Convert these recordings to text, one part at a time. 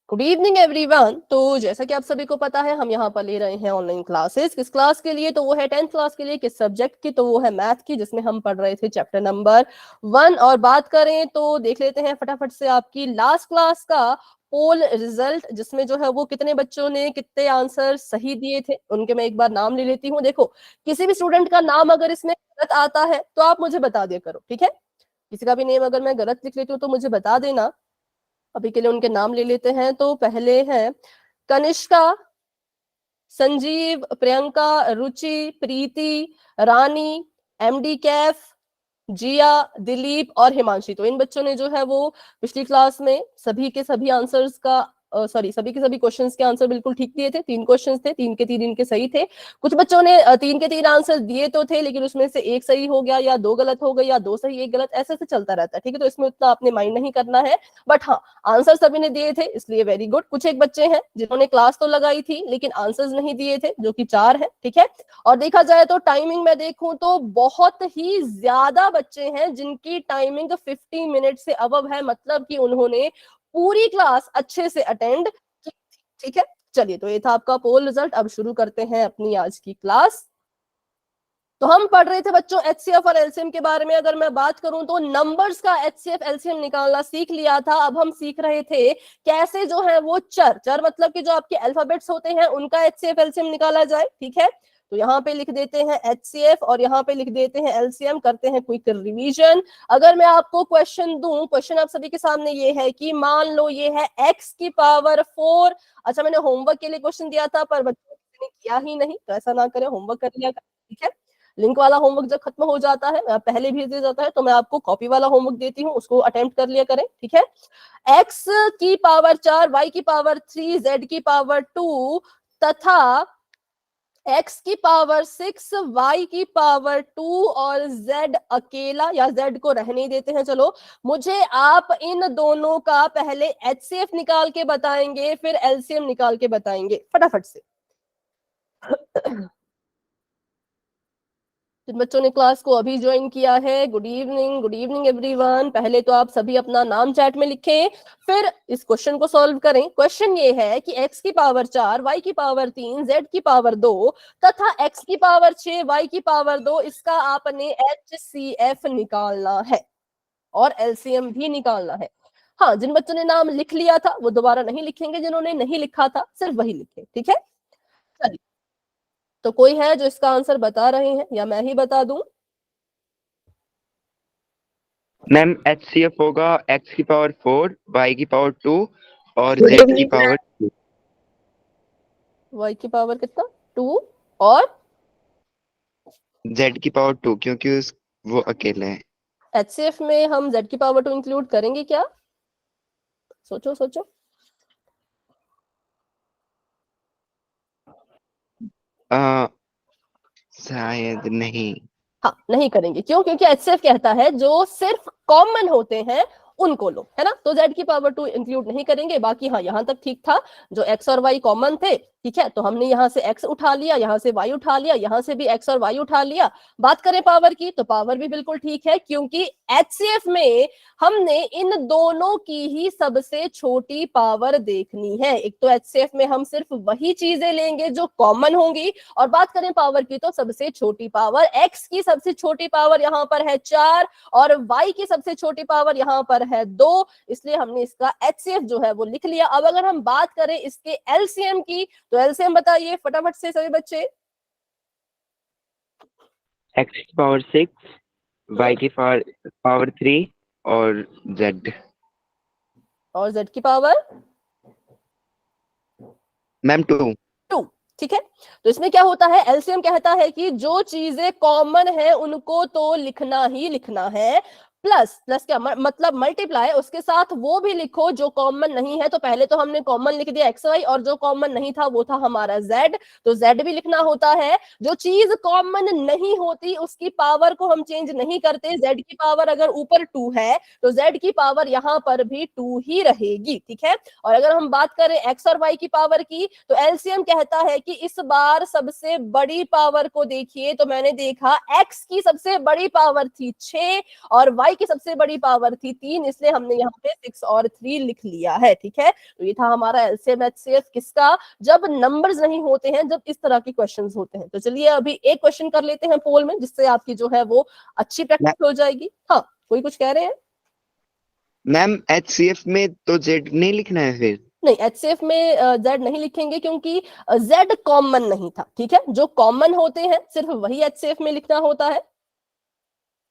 Good evening everyone. तो जैसा कि आप सभी को पता है, हम यहाँ पर ले रहे हैं ऑनलाइन क्लासेस। किस क्लास के लिए? तो वो है 10th क्लास के लिए। किस सब्जेक्ट की? तो वो है मैथ की, जिसमें हम पढ़ रहे थे चैप्टर नंबर 1। और बात करें तो देख लेते हैं फटाफट से आपकी लास्ट क्लास का पोल रिजल्ट, जिसमें जो है वो कितने बच्चों ने कितने आंसर सही दिए थे, उनके मैं एक बार नाम ले लेती हूँ। देखो, किसी भी स्टूडेंट का नाम अगर इसमें गलत आता है तो आप मुझे बता दिया करो, ठीक है? किसी का भी नेम अगर मैं गलत लिख लेती हूँ तो मुझे बता देना। अभी के लिए उनके नाम ले लेते हैं। तो पहले हैं कनिष्का, संजीव, प्रियंका, रुचि, प्रीति, रानी, एमडी कैफ, जिया, दिलीप और हिमांशी। तो इन बच्चों ने जो है वो पिछली क्लास में सभी के सभी आंसर्स का सभी के सभी क्वेश्चंस के आंसर बिल्कुल ठीक दिए थे। 3 क्वेश्चंस थे, 3 के 3 इनके सही थे। कुछ बच्चों ने 3 के 3 आंसर दिए तो थे, लेकिन उसमें से एक सही हो गया या 2 गलत हो गए या 2 सही 1 गलत, ऐसे से चलता रहता है, ठीक है? तो इसमें उतना आपने माइंड नहीं करना है। बट हाँ, आंसर सभी ने दिए थे, इसलिए वेरी गुड। कुछ एक बच्चे हैं जिन्होंने क्लास तो लगाई थी लेकिन आंसर्स नहीं दिए थे, जो कि 4 है, ठीक है? और देखा जाए तो टाइमिंग में देखूं तो बहुत ही ज्यादा बच्चे हैं जिनकी टाइमिंग 50 मिनट से अबव है, मतलब कि उन्होंने पूरी क्लास अच्छे से अटेंड की, ठीक है? चलिए, तो ये था आपका पोल रिजल्ट। अब शुरू करते हैं अपनी आज की क्लास। तो हम पढ़ रहे थे बच्चों एचसीएफ और एलसीएम के बारे में। अगर मैं बात करूं तो नंबर्स का एचसीएफ एलसीएम निकालना सीख लिया था। अब हम सीख रहे थे कैसे जो है वो चर मतलब कि जो आपके अल्फाबेट्स होते हैं उनका एचसीएफ एलसीएम निकाला जाए, ठीक है? तो यहाँ पे लिख देते हैं एचसीएफ और यहाँ पे लिख देते हैं एलसीएम। करते हैं क्विक रिवीजन। अगर मैं आपको क्वेश्चन दूं, क्वेश्चन आप सभी के सामने ये है कि मान लो ये है x की पावर 4। अच्छा, मैंने होमवर्क के लिए क्वेश्चन दिया था पर बच्चों ने किया ही नहीं, तो ऐसा ना करें, होमवर्क कर लिया, ठीक है? लिंक वाला होमवर्क जब खत्म हो जाता है, पहले भेज दिया जाता है, तो मैं आपको कॉपी वाला होमवर्क देती हूँ, उसको अटेम्प्ट कर लिया करें, ठीक है? x की पावर 4, y की पावर 3, z की पावर 2 तथा x की पावर 6, y की पावर 2 और z अकेला, या z को रहने देते हैं, चलो। मुझे आप इन दोनों का पहले एचसीएफ निकाल के बताएंगे, फिर एलसीएम निकाल के बताएंगे फटाफट से। जिन बच्चों ने क्लास को अभी ज्वाइन किया है, गुड इवनिंग एवरीवन। पहले तो आप सभी अपना नाम चैट में लिखें, फिर इस क्वेश्चन को सॉल्व करें। क्वेश्चन ये है कि x की पावर 4, y की पावर 3, z की पावर 2 तथा x की पावर 6, y की पावर 2, इसका आपने HCF निकालना है और LCM भी निकालना है। हाँ, जिन बच्चों ने नाम लिख लिया था वो दोबारा नहीं लिखेंगे, जिन्होंने नहीं लिखा था सिर्फ वही लिखे, ठीक है? चलिए, तो कोई है जो इसका आंसर बता रहे हैं या मैं ही बता दूं? मैम HCF होगा x की पावर 4, y की पावर 2 और z की पावर 2। y की पावर कितना? 2 और z की पावर 2, क्योंकि वो अकेले हैं। HCF में हम z की पावर 2 इंक्लूड करेंगे क्या? सोचो सोचो। शायद नहीं। हाँ, नहीं करेंगे। क्यों? क्योंकि HCF कहता है जो सिर्फ कॉमन होते हैं उनको लो, है ना? तो z की पावर 2 इंक्लूड नहीं करेंगे। बाकी हाँ, यहां तक ठीक था। जो x और y कॉमन थे, ठीक है, तो हमने यहाँ से x उठा लिया, यहाँ से y उठा लिया, यहाँ से भी x और y उठा लिया। बात करें पावर की, तो पावर भी बिल्कुल ठीक है, क्योंकि HCF में हमने इन दोनों की ही सबसे छोटी पावर देखनी है। एक तो HCF में हम सिर्फ वही चीजें लेंगे जो कॉमन होंगी, और बात करें पावर की तो सबसे छोटी पावर। x की सबसे छोटी पावर यहाँ पर है 4 और y की सबसे छोटी पावर यहाँ पर है 2, इसलिए हमने इसका HCF जो है वो लिख लिया। अब अगर हम बात करें इसके LCM की, तो LCM बताइए फटाफट से सभी बच्चे। x की पावर 6, y की पावर 3 और z। और z की पावर मैम 2। ठीक है? तो इसमें क्या होता है, एलसीएम कहता है कि जो चीजें कॉमन है उनको तो लिखना ही लिखना है, प्लस प्लस क्या मतलब मल्टीप्लाई, उसके साथ वो भी लिखो जो कॉमन नहीं है। तो पहले तो हमने कॉमन लिख दिया एक्स वाई, और जो कॉमन नहीं था वो था हमारा जेड, तो जेड भी लिखना होता है। जो चीज कॉमन नहीं होती उसकी पावर को हम चेंज नहीं करते। जेड की पावर अगर ऊपर 2 है तो जेड की पावर यहाँ पर भी 2 ही रहेगी, ठीक है? और अगर हम बात करें एक्स और वाई की पावर की, तो एलसीएम कहता है कि इस बार सबसे बड़ी पावर को देखिए, तो मैंने देखा एक्स की सबसे बड़ी पावर थी 6 और वाई y की सबसे बड़ी पावर थी 3, इसलिए हमने यहाँ पे 6 और 3 लिख लिया है, ठीक है। तो ये था हमारा एलसीएम एचसीएफ किसका, जब नंबर्स नहीं होते हैं, जब इस तरह के क्वेश्चंस होते हैं। तो चलिए अभी एक क्वेश्चन कर लेते हैं पोल में, जिससे आपकी जो है वो अच्छी प्रैक्टिस हो जाएगी। हाँ, कोई कुछ कह रहे हैं? मैम HCF में तो Z नहीं लिखना है फिर? नहीं, एचसीएफ में जेड नहीं लिखेंगे, क्योंकि जेड कॉमन नहीं था, ठीक है। जो कॉमन होते हैं सिर्फ वही एचसीएफ में लिखना होता है,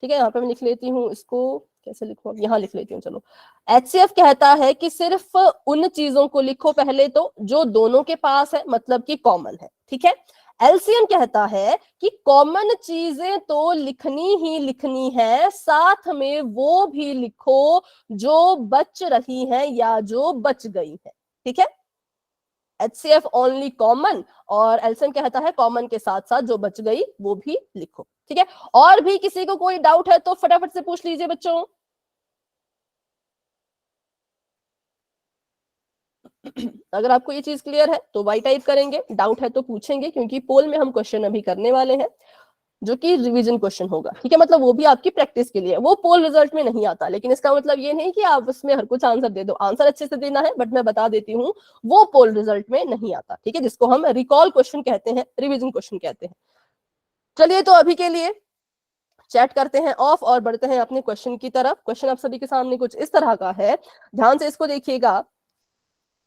ठीक है। यहाँ पे मैं लिख लेती हूँ इसको, कैसे लिखूं, यहाँ लिख लेती हूँ, चलो। एचसीएफ कहता है कि सिर्फ उन चीजों को लिखो पहले तो जो दोनों के पास है, मतलब कि कॉमन है, ठीक है। एलसीएम कहता है कि कॉमन चीजें तो लिखनी ही लिखनी है, साथ में वो भी लिखो जो बच रही है या जो बच गई है, ठीक है। एचसीएफ ओनली कॉमन, और एलसीएम कहता है कॉमन के साथ साथ जो बच गई वो भी लिखो, ठीक है। और भी किसी को कोई डाउट है तो फटाफट से पूछ लीजिए बच्चों। अगर आपको ये चीज क्लियर है तो वाई टाइप करेंगे, डाउट है तो पूछेंगे, क्योंकि पोल में हम क्वेश्चन अभी करने वाले हैं जो कि रिवीजन क्वेश्चन होगा, ठीक है। मतलब वो भी आपकी प्रैक्टिस के लिए, वो पोल रिजल्ट में नहीं आता, लेकिन इसका मतलब ये नहीं कि आप उसमें हर कुछ आंसर दे दो, आंसर अच्छे से देना है, बट मैं बता देती हूँ वो पोल रिजल्ट में नहीं आता, ठीक है, जिसको हम रिकॉल क्वेश्चन कहते हैं, रिवीजन क्वेश्चन कहते हैं। चलिए तो अभी के लिए चैट करते हैं ऑफ और बढ़ते हैं अपने क्वेश्चन की तरफ। क्वेश्चन आप सभी के सामने कुछ इस तरह का है, ध्यान से इसको देखिएगा।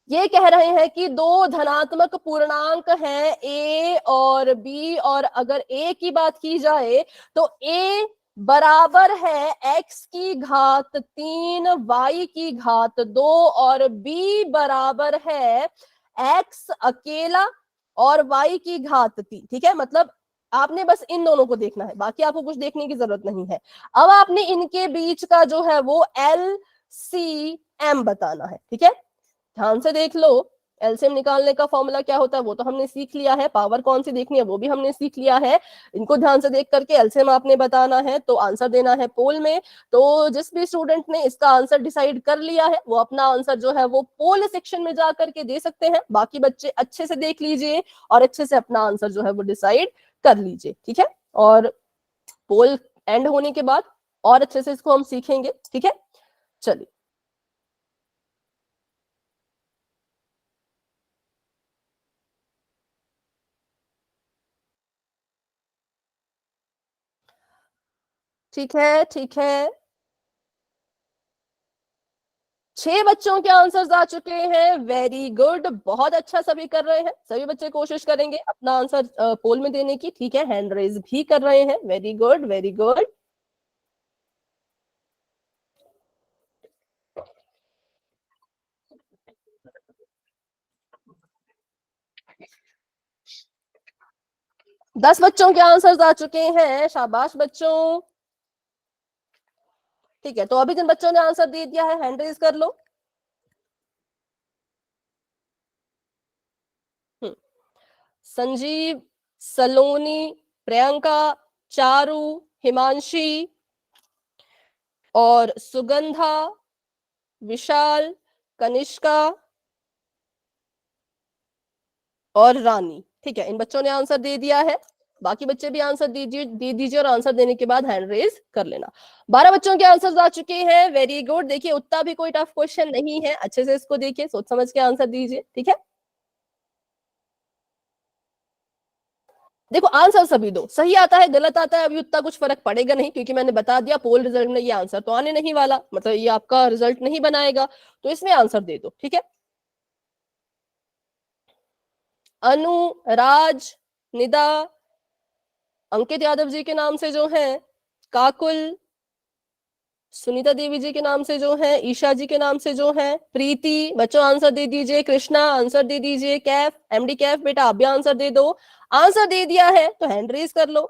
ये कह रहे हैं कि दो धनात्मक पूर्णांक हैं ए और बी, और अगर ए की बात की जाए तो ए बराबर है x की घात 3 y की घात 2, और b बराबर है x अकेला और y की घात 3, ठीक है। मतलब आपने बस इन दोनों को देखना है, बाकी आपको कुछ देखने की जरूरत नहीं है। अब आपने इनके बीच का जो है वो LCM बताना है, ठीक है। ध्यान से देख लो, एलसीएम निकालने का फॉर्मूला क्या होता है वो तो हमने सीख लिया है, पावर कौन सी देखनी है वो भी हमने सीख लिया है। इनको ध्यान से देख करके एलसीएम आपने बताना है, तो आंसर देना है पोल में। तो जिस भी स्टूडेंट ने इसका आंसर डिसाइड कर लिया है वो अपना आंसर जो है वो पोल सेक्शन में जा करके दे सकते हैं। बाकी बच्चे अच्छे से देख लीजिए और अच्छे से अपना आंसर जो है वो डिसाइड कर लीजिए, ठीक है। और पोल एंड होने के बाद और अच्छे से इसको हम सीखेंगे, ठीक है। चलिए, ठीक है, ठीक है। 6 बच्चों के आंसर्स आ चुके हैं, वेरी गुड, बहुत अच्छा सभी कर रहे हैं। सभी बच्चे कोशिश करेंगे अपना आंसर पोल में देने की, ठीक है। हैंड रेज भी कर रहे हैं, वेरी गुड, वेरी गुड। दस बच्चों के आंसर्स आ चुके हैं, शाबाश बच्चों। ठीक है, तो अभी जिन बच्चों ने आंसर दे दिया है हैंड रेज कर लो। संजीव, सलोनी, प्रियंका, चारू, हिमांशी और सुगंधा, विशाल, कनिष्का और रानी, ठीक है। इन बच्चों ने आंसर दे दिया है, बाकी बच्चे भी आंसर दीजिए और आंसर देने के बाद हैंड रेज कर लेना। 12 बच्चों के आंसर आ चुके हैं, वेरी गुड। देखिए उतना भी कोई टफ क्वेश्चन नहीं है, अच्छे से इसको देखिए, सोच समझ के आंसर दीजिए, ठीक है। देखो आंसर सभी दो, सही आता है गलत आता है अभी उतना कुछ फर्क पड़ेगा नहीं, क्योंकि मैंने बता दिया पोल रिजल्ट में ये आंसर तो आने नहीं वाला, मतलब ये आपका रिजल्ट नहीं बनाएगा, तो इसमें आंसर दे दो, ठीक है। अनु, राज, निदा, अंकित यादव जी के नाम से जो है, काकुल, सुनीता देवी जी के नाम से जो है, ईशा जी के नाम से जो है, प्रीति, बच्चों आंसर दे दीजिए, कृष्णा आंसर दे दीजिए, कैफ, एमडी कैफ बेटा आप भी आंसर दे दो। आंसर दे दिया है तो हैंड रेज कर लो।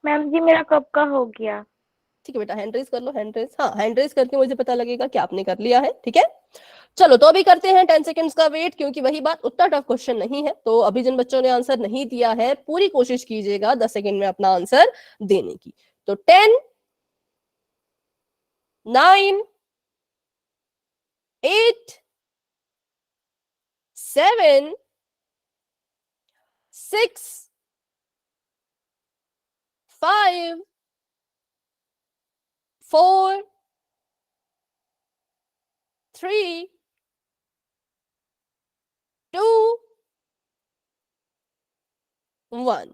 मैम जी मेरा कब का हो गया? ठीक है बेटा, हैंड रेज कर लो, हैंड रेज, हाँ हैंड रेज करके मुझे पता लगेगा कि आपने कर लिया है, ठीक है। चलो तो अभी करते हैं 10 सेकंड्स का वेट, क्योंकि वही बात उतना टफ क्वेश्चन नहीं है। तो अभी जिन बच्चों ने आंसर नहीं दिया है पूरी कोशिश कीजिएगा 10 सेकंड में अपना आंसर देने की। तो 10, 9, 8, 7, 6, 5, 4 3 2 1।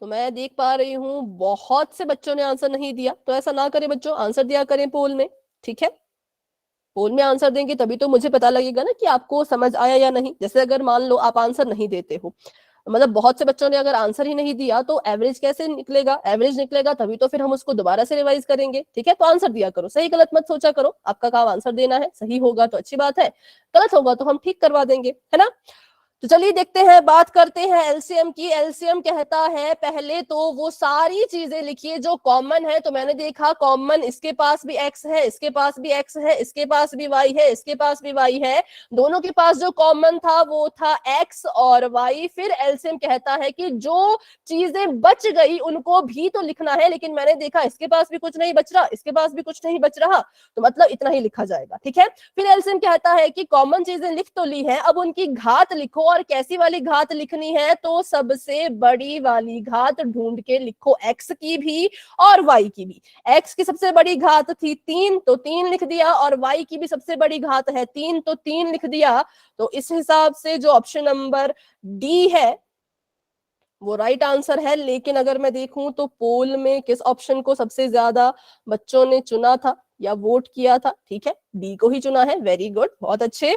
तो मैं देख पा रही हूं बहुत से बच्चों ने आंसर नहीं दिया, तो ऐसा ना करें बच्चों, आंसर दिया करें पोल में, ठीक है। पोल में आंसर देंगे तभी तो मुझे पता लगेगा ना कि आपको समझ आया या नहीं। जैसे अगर मान लो आप आंसर नहीं देते हो, मतलब बहुत से बच्चों ने अगर आंसर ही नहीं दिया, तो एवरेज कैसे निकलेगा? एवरेज निकलेगा तभी तो फिर हम उसको दोबारा से रिवाइज करेंगे, ठीक है। तो आंसर दिया करो, सही गलत मत सोचा करो, आपका काम आंसर देना है। सही होगा तो अच्छी बात है, गलत होगा तो हम ठीक करवा देंगे, है ना। तो चलिए देखते हैं, बात करते हैं एलसीएम की। एलसीएम कहता है पहले तो वो सारी चीजें लिखिए जो कॉमन है। तो मैंने देखा कॉमन, इसके पास भी एक्स है, इसके पास भी एक्स है, इसके पास भी वाई है, इसके पास भी वाई है। दोनों के पास जो कॉमन था वो था एक्स और वाई। फिर एलसीएम कहता है कि जो चीजें बच गई उनको भी तो लिखना है, लेकिन मैंने देखा इसके पास भी कुछ नहीं बच रहा, इसके पास भी कुछ नहीं बच रहा, तो मतलब इतना ही लिखा जाएगा, ठीक है। फिर एलसीएम कहता है कि कॉमन चीजें लिख तो ली है, अब उनकी घात लिखो। और कैसी वाली घात लिखनी है? तो सबसे बड़ी वाली घात ढूंढ के लिखो, एक्स की भी और वाई की भी। एक्स की सबसे बड़ी घात थी 3, तो 3 लिख दिया, और वाई की भी सबसे बड़ी घात है 3, तो 3 लिख दिया। तो इस हिसाब से जो ऑप्शन नंबर डी है वो राइट आंसर है। लेकिन अगर मैं देखूं तो पोल में किस ऑप्शन को सबसे ज्यादा बच्चों ने चुना था या वोट किया था? ठीक है, डी को ही चुना है, वेरी गुड, बहुत अच्छे।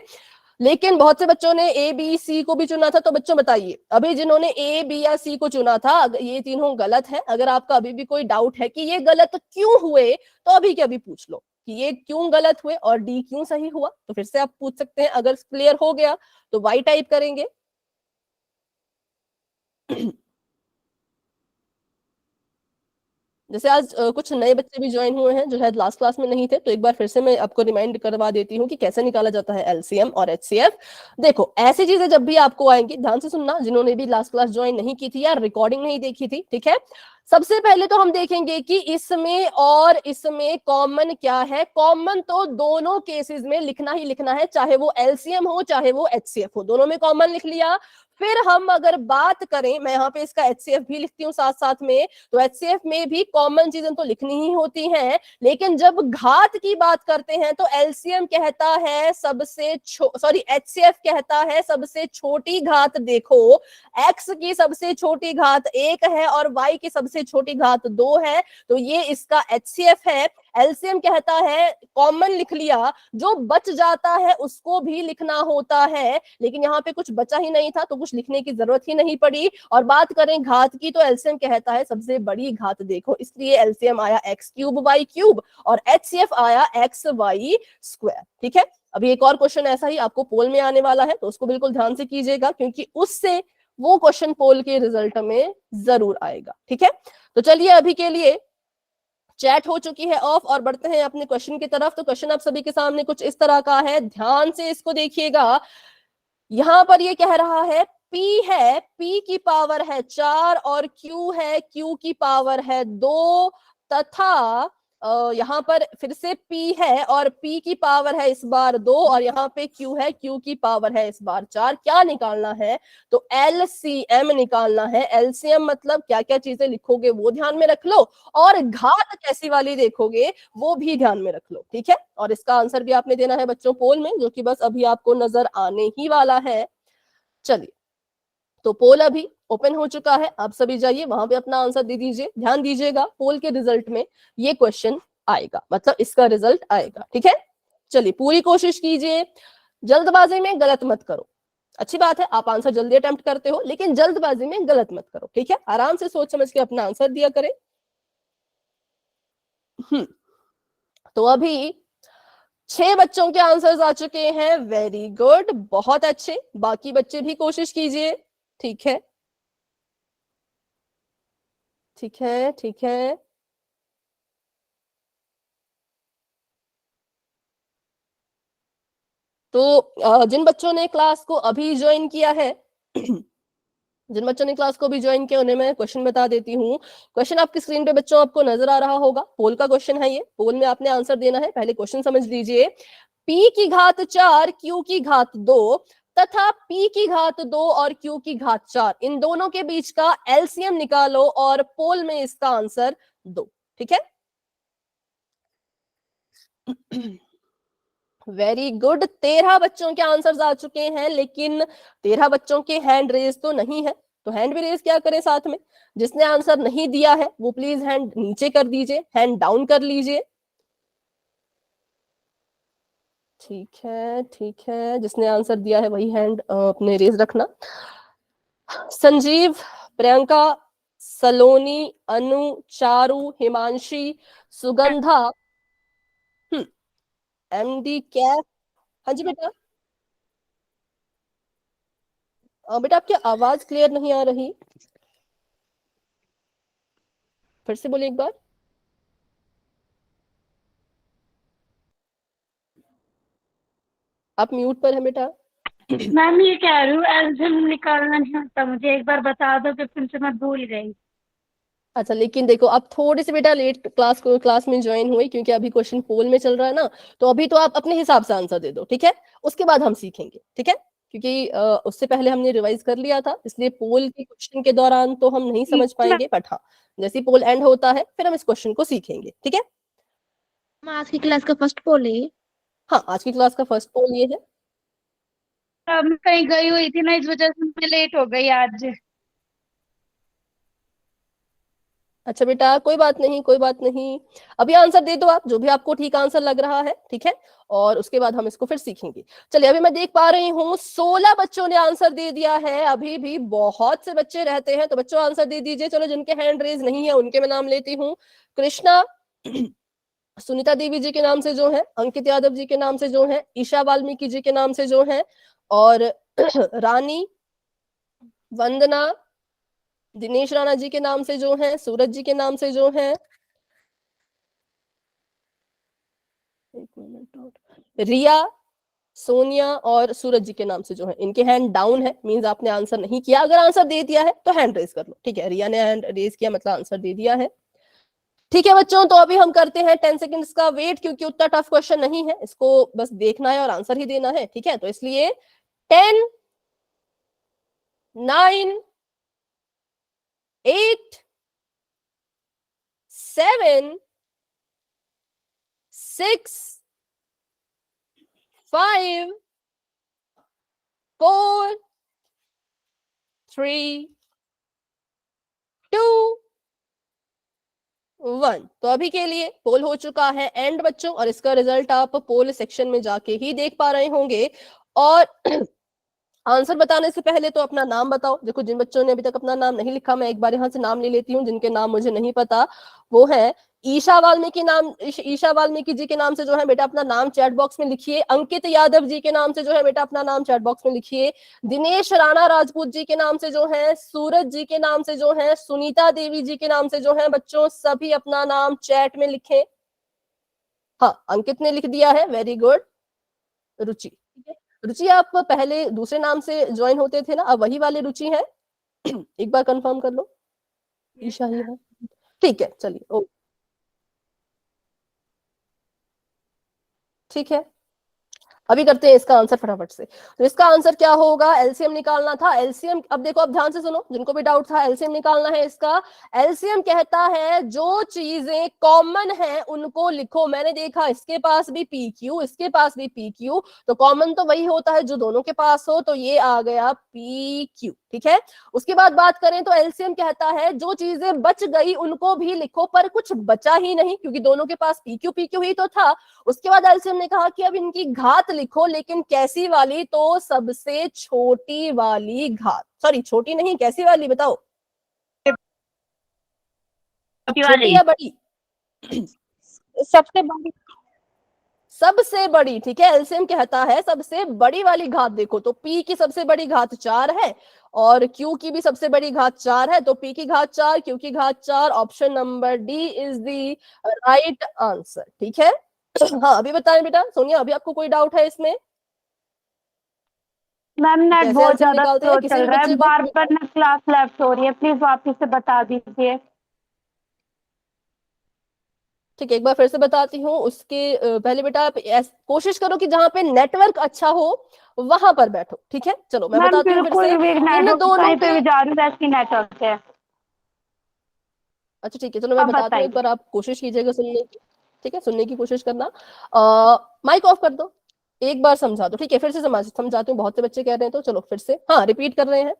लेकिन बहुत से बच्चों ने ए बी सी को भी चुना था। तो बच्चों बताइए, अभी जिन्होंने ए बी या सी को चुना था, ये तीनों गलत है। अगर आपका अभी भी कोई डाउट है कि ये गलत क्यों हुए, तो अभी के अभी पूछ लो कि ये क्यों गलत हुए और डी क्यों सही हुआ। तो फिर से आप पूछ सकते हैं। अगर क्लियर हो गया तो वाई टाइप करेंगे। जैसे आज कुछ नए बच्चे भी ज्वाइन हुए हैं जो शायद लास्ट क्लास में नहीं थे, तो एक बार फिर से मैं आपको रिमाइंड करवा देती हूँ कि कैसे निकाला जाता है एलसीएम और एचसीएफ। देखो, ऐसी चीजें जब भी आपको आएंगी, ध्यान से सुनना, जिन्होंने भी लास्ट क्लास ज्वाइन नहीं की थी या रिकॉर्डिंग नहीं देखी थी, ठीक है। सबसे पहले तो हम देखेंगे कि इसमें और इसमें कॉमन क्या है। कॉमन तो दोनों केसेस में लिखना ही लिखना है, चाहे वो एलसीएम हो चाहे वो एचसीएफ हो, दोनों में कॉमन लिख लिया। फिर हम अगर बात करें, मैं यहाँ पे इसका एचसीएफ भी लिखती हूँ साथ साथ में, तो एचसीएफ में भी कॉमन चीजें तो लिखनी ही होती हैं। लेकिन जब घात की बात करते हैं तो एलसीएम कहता है एचसीएफ कहता है सबसे छोटी घात देखो। एक्स की सबसे छोटी घात 1 है और वाई की सबसे छोटी घात 2 है, तो ये इसका एचसीएफ है। एलसीएम कहता है कॉमन लिख लिया, जो बच जाता है उसको भी लिखना होता है, लेकिन यहाँ पे कुछ बचा ही नहीं था तो कुछ लिखने की जरूरत ही नहीं पड़ी। और बात करें घात की तो एलसीएम कहता है सबसे बड़ी घात देखो, इसलिए एलसीएम आया एक्स क्यूब वाई क्यूब और एचसीएफ आया एक्स वाई स्क्वायर, ठीक है। अभी एक और क्वेश्चन ऐसा ही आपको पोल में आने वाला है, तो उसको बिल्कुल ध्यान से कीजिएगा, क्योंकि उससे वो क्वेश्चन पोल के रिजल्ट में जरूर आएगा, ठीक है। तो चलिए, अभी के लिए चैट हो चुकी है ऑफ और बढ़ते हैं अपने क्वेश्चन की तरफ। तो क्वेश्चन आप सभी के सामने कुछ इस तरह का है, ध्यान से इसको देखिएगा। यहां पर ये कह रहा है P है, P की पावर है 4 और Q है, Q की पावर है 2, तथा यहाँ पर फिर से P है और P की पावर है इस बार 2 और यहाँ पे Q है, Q की पावर है इस बार 4। क्या निकालना है? तो LCM निकालना है। LCM मतलब क्या क्या चीजें लिखोगे वो ध्यान में रख लो, और घात कैसी वाली देखोगे वो भी ध्यान में रख लो, ठीक है। और इसका आंसर भी आपने देना है बच्चों पोल में, जो कि बस अभी आपको नजर आने ही वाला है। चलिए, तो पोल अभी ओपन हो चुका है, आप सभी जाइए वहां पे अपना आंसर दे दीजिए। ध्यान दीजिएगा, पोल के रिजल्ट में ये क्वेश्चन आएगा, मतलब इसका रिजल्ट आएगा, ठीक है। चलिए, पूरी कोशिश कीजिए, जल्दबाजी में गलत मत करो। अच्छी बात है, आप आंसर जल्दी अटेम्प्ट करते हो, लेकिन जल्दबाजी में गलत मत करो, ठीक है। आराम से सोच समझ के अपना आंसर दिया करें। तो अभी 6 बच्चों के आंसर्स आ चुके हैं, वेरी गुड, बहुत अच्छे। बाकी बच्चे भी कोशिश कीजिए, ठीक है, ठीक है, ठीक है। तो जिन बच्चों ने क्लास को अभी ज्वाइन किया है जिन बच्चों ने क्लास को भी ज्वाइन किया उन्हें मैं क्वेश्चन बता देती हूँ। क्वेश्चन आपकी स्क्रीन पे बच्चों आपको नजर आ रहा होगा, पोल का क्वेश्चन है ये। पोल में आपने आंसर देना है, पहले क्वेश्चन समझ लीजिए। P की घात 4, Q की घात 2 तथा P की घात 2 और Q की घात 4, इन दोनों के बीच का एलसीएम निकालो और पोल में इसका आंसर दो, ठीक है। वेरी गुड, 13 बच्चों के आंसर्स आ चुके हैं, लेकिन 13 बच्चों के हैंड रेज तो नहीं है, तो हैंड भी रेज क्या करें साथ में। जिसने आंसर नहीं दिया है वो प्लीज हैंड नीचे कर दीजिए, हैंड डाउन कर लीजिए। ठीक है ठीक है, जिसने आंसर दिया है वही हैंड अपने रेज रखना। संजीव, प्रियंका, सलोनी, अनु, चारू, हिमांशी, सुगंधा, एमडी कैफ। हाँ जी बेटा। बेटा आपकी आवाज क्लियर नहीं आ रही, फिर से बोलिए एक बार। आप म्यूट पर हैं बेटा। मैम ये कह रही हूँ एल्सियम निकालना नहीं आता मुझे, एक बार बता दो कि फिर से मैं भूल गई। अच्छा, लेकिन देखो आप थोड़े से बेटा लेट क्लास में ज्वाइन हुई, क्योंकि अभी क्वेश्चन पोल में चल रहा है ना, तो अभी तो आप अपने हिसाब से आंसर दे दो, ठीक है। उसके बाद हम सीखेंगे, ठीक है, क्योंकि उससे पहले हमने रिवाइज कर लिया था, इसलिए पोल के क्वेश्चन के दौरान तो हम नहीं समझ पाएंगे, बट हाँ जैसे पोल एंड होता है फिर हम इस क्वेश्चन को सीखेंगे, ठीक है। आज की क्लास का फर्स्ट पोल है। हाँ, आज की क्लास का फर्स्ट पोल ये है। मैं कहीं गई हुई थी ना, इस वजह से मैं लेट हो गई आज। अच्छा बेटा, कोई बात नहीं कोई बात नहीं, अभी आंसर दे दो आप, जो भी आपको ठीक आंसर लग रहा है, ठीक है, और उसके बाद हम इसको फिर सीखेंगे। चलिए, अभी मैं देख पा रही हूँ 16 बच्चों ने आंसर दे दिया है, अभी भी बहुत से बच्चे रहते हैं, तो बच्चों आंसर दे दीजिए। चलो, जिनके हैंड रेज नहीं है उनके मैं नाम लेती हूँ। कृष्णा, सुनीता देवी जी के नाम से जो है, अंकित यादव जी के नाम से जो है, ईशा वाल्मीकि जी के नाम से जो है, और रानी, वंदना, दिनेश राणा जी के नाम से जो है, सूरज जी के नाम से जो है, एक मिनट और, रिया, सोनिया और सूरज जी के नाम से जो है, इनके हैंड डाउन है, मींस आपने आंसर नहीं किया। अगर आंसर दे दिया है तो हैंड रेज कर लो, ठीक है। रिया ने हैंड रेज किया मतलब आंसर दे दिया है, ठीक है बच्चों। तो अभी हम करते हैं 10 सेकेंड्स का वेट, क्योंकि उतना टफ क्वेश्चन नहीं है, इसको बस देखना है और आंसर ही देना है, ठीक है। तो इसलिए 10, 9, 8, 7, 6, 5, 4, 3, 2, 1। तो अभी के लिए पोल हो चुका है एंड बच्चों, और इसका रिजल्ट आप पोल सेक्शन में जाके ही देख पा रहे होंगे। और आंसर बताने से पहले तो अपना नाम बताओ। देखो, जिन बच्चों ने अभी तक अपना नाम नहीं लिखा, मैं एक बार यहाँ से नाम ले लेती हूँ, जिनके नाम मुझे नहीं पता। वो है ईशा वाल्मीकि नाम, ईशा वाल्मीकि जी के नाम से जो है बेटा अपना नाम चैट बॉक्स में लिखिए। अंकित यादव जी के नाम से जो है बेटा अपना नाम चैट बॉक्स में लिखिए। दिनेश राणा राजपूत जी के नाम से जो है, सूरज जी के नाम से जो है, सुनीता देवी जी के नाम से जो है, बच्चों सभी अपना नाम चैट में लिखें। हाँ, अंकित ने लिख दिया है, वेरी गुड। रुचि, ठीक है। रुचि, आप पहले दूसरे नाम से ज्वाइन होते थे ना, अब वही वाले रुचि हैं? एक बार कंफर्म कर लो। ईशा ही है, ठीक है, चलिए, ओ ठीक है। अभी करते हैं इसका आंसर फटाफट से। तो इसका आंसर क्या होगा, एलसीएम निकालना था। एलसीएम, अब देखो, अब ध्यान से सुनो, जिनको भी डाउट था, एलसीएम निकालना है इसका। एलसीएम कहता है जो चीजें कॉमन है उनको लिखो। मैंने देखा इसके पास भी पी क्यू, इसके पास भी पी क्यू, तो कॉमन तो वही होता है जो दोनों के पास हो, तो ये आ गया पी क्यू, ठीक है। उसके बाद बात करें तो एलसीएम कहता है जो चीजें बच गई उनको भी लिखो, पर कुछ बचा ही नहीं, क्योंकि दोनों के पास पी क्यू ही तो था। उसके बाद एलसीएम ने कहा कि अब इनकी घात लिखो, लेकिन कैसी वाली, तो सबसे छोटी वाली घात, सॉरी छोटी नहीं, कैसी वाली बताओ, छोटी या बड़ी? सबसे बड़ी। सबसे बड़ी, ठीक है। एलसीएम कहता है सबसे बड़ी वाली घात देखो, तो पी की सबसे बड़ी घात 4 है, और क्यू की भी सबसे बड़ी घात 4 है, तो पी की घात 4, क्यू की घात 4, option number D is the right answer, ठीक है। हाँ, अभी बताएं बेटा, सोनिया, अभी आपको कोई डाउट है इसमें? मैम नेट कैसे बहुत एलसीएम ज्यादा निकालते हैं, स्लो किसी चल भी रहा है, बच्चे बार को? बार ना क्लास लैप्स हो रही है, प्लीज वापस से बता दीजिए। ठीक है, एक बार फिर से बताती हूँ। उसके पहले बेटा आप कोशिश करो कि जहां पे नेटवर्क अच्छा हो वहां पर बैठो, ठीक है। चलो, मैं मैम बताती हूँ फिर बिल्कुल से। भी इन नेटवर्क, दोनों कहीं पे पे, भी जा रही हूँ वैसी नेटवर्क है। अच्छा ठीक है, चलो मैं आप बताती हूँ, एक बताइए। बार आप कोशिश कीजिएगा सुनने की, ठीक है, सुनने की कोशिश करना। माइक ऑफ कर दो, एक बार समझा दो, ठीक है, फिर से समझाती हूँ, बहुत से बच्चे कह रहे हैं तो चलो फिर से, हाँ रिपीट कर रहे हैं।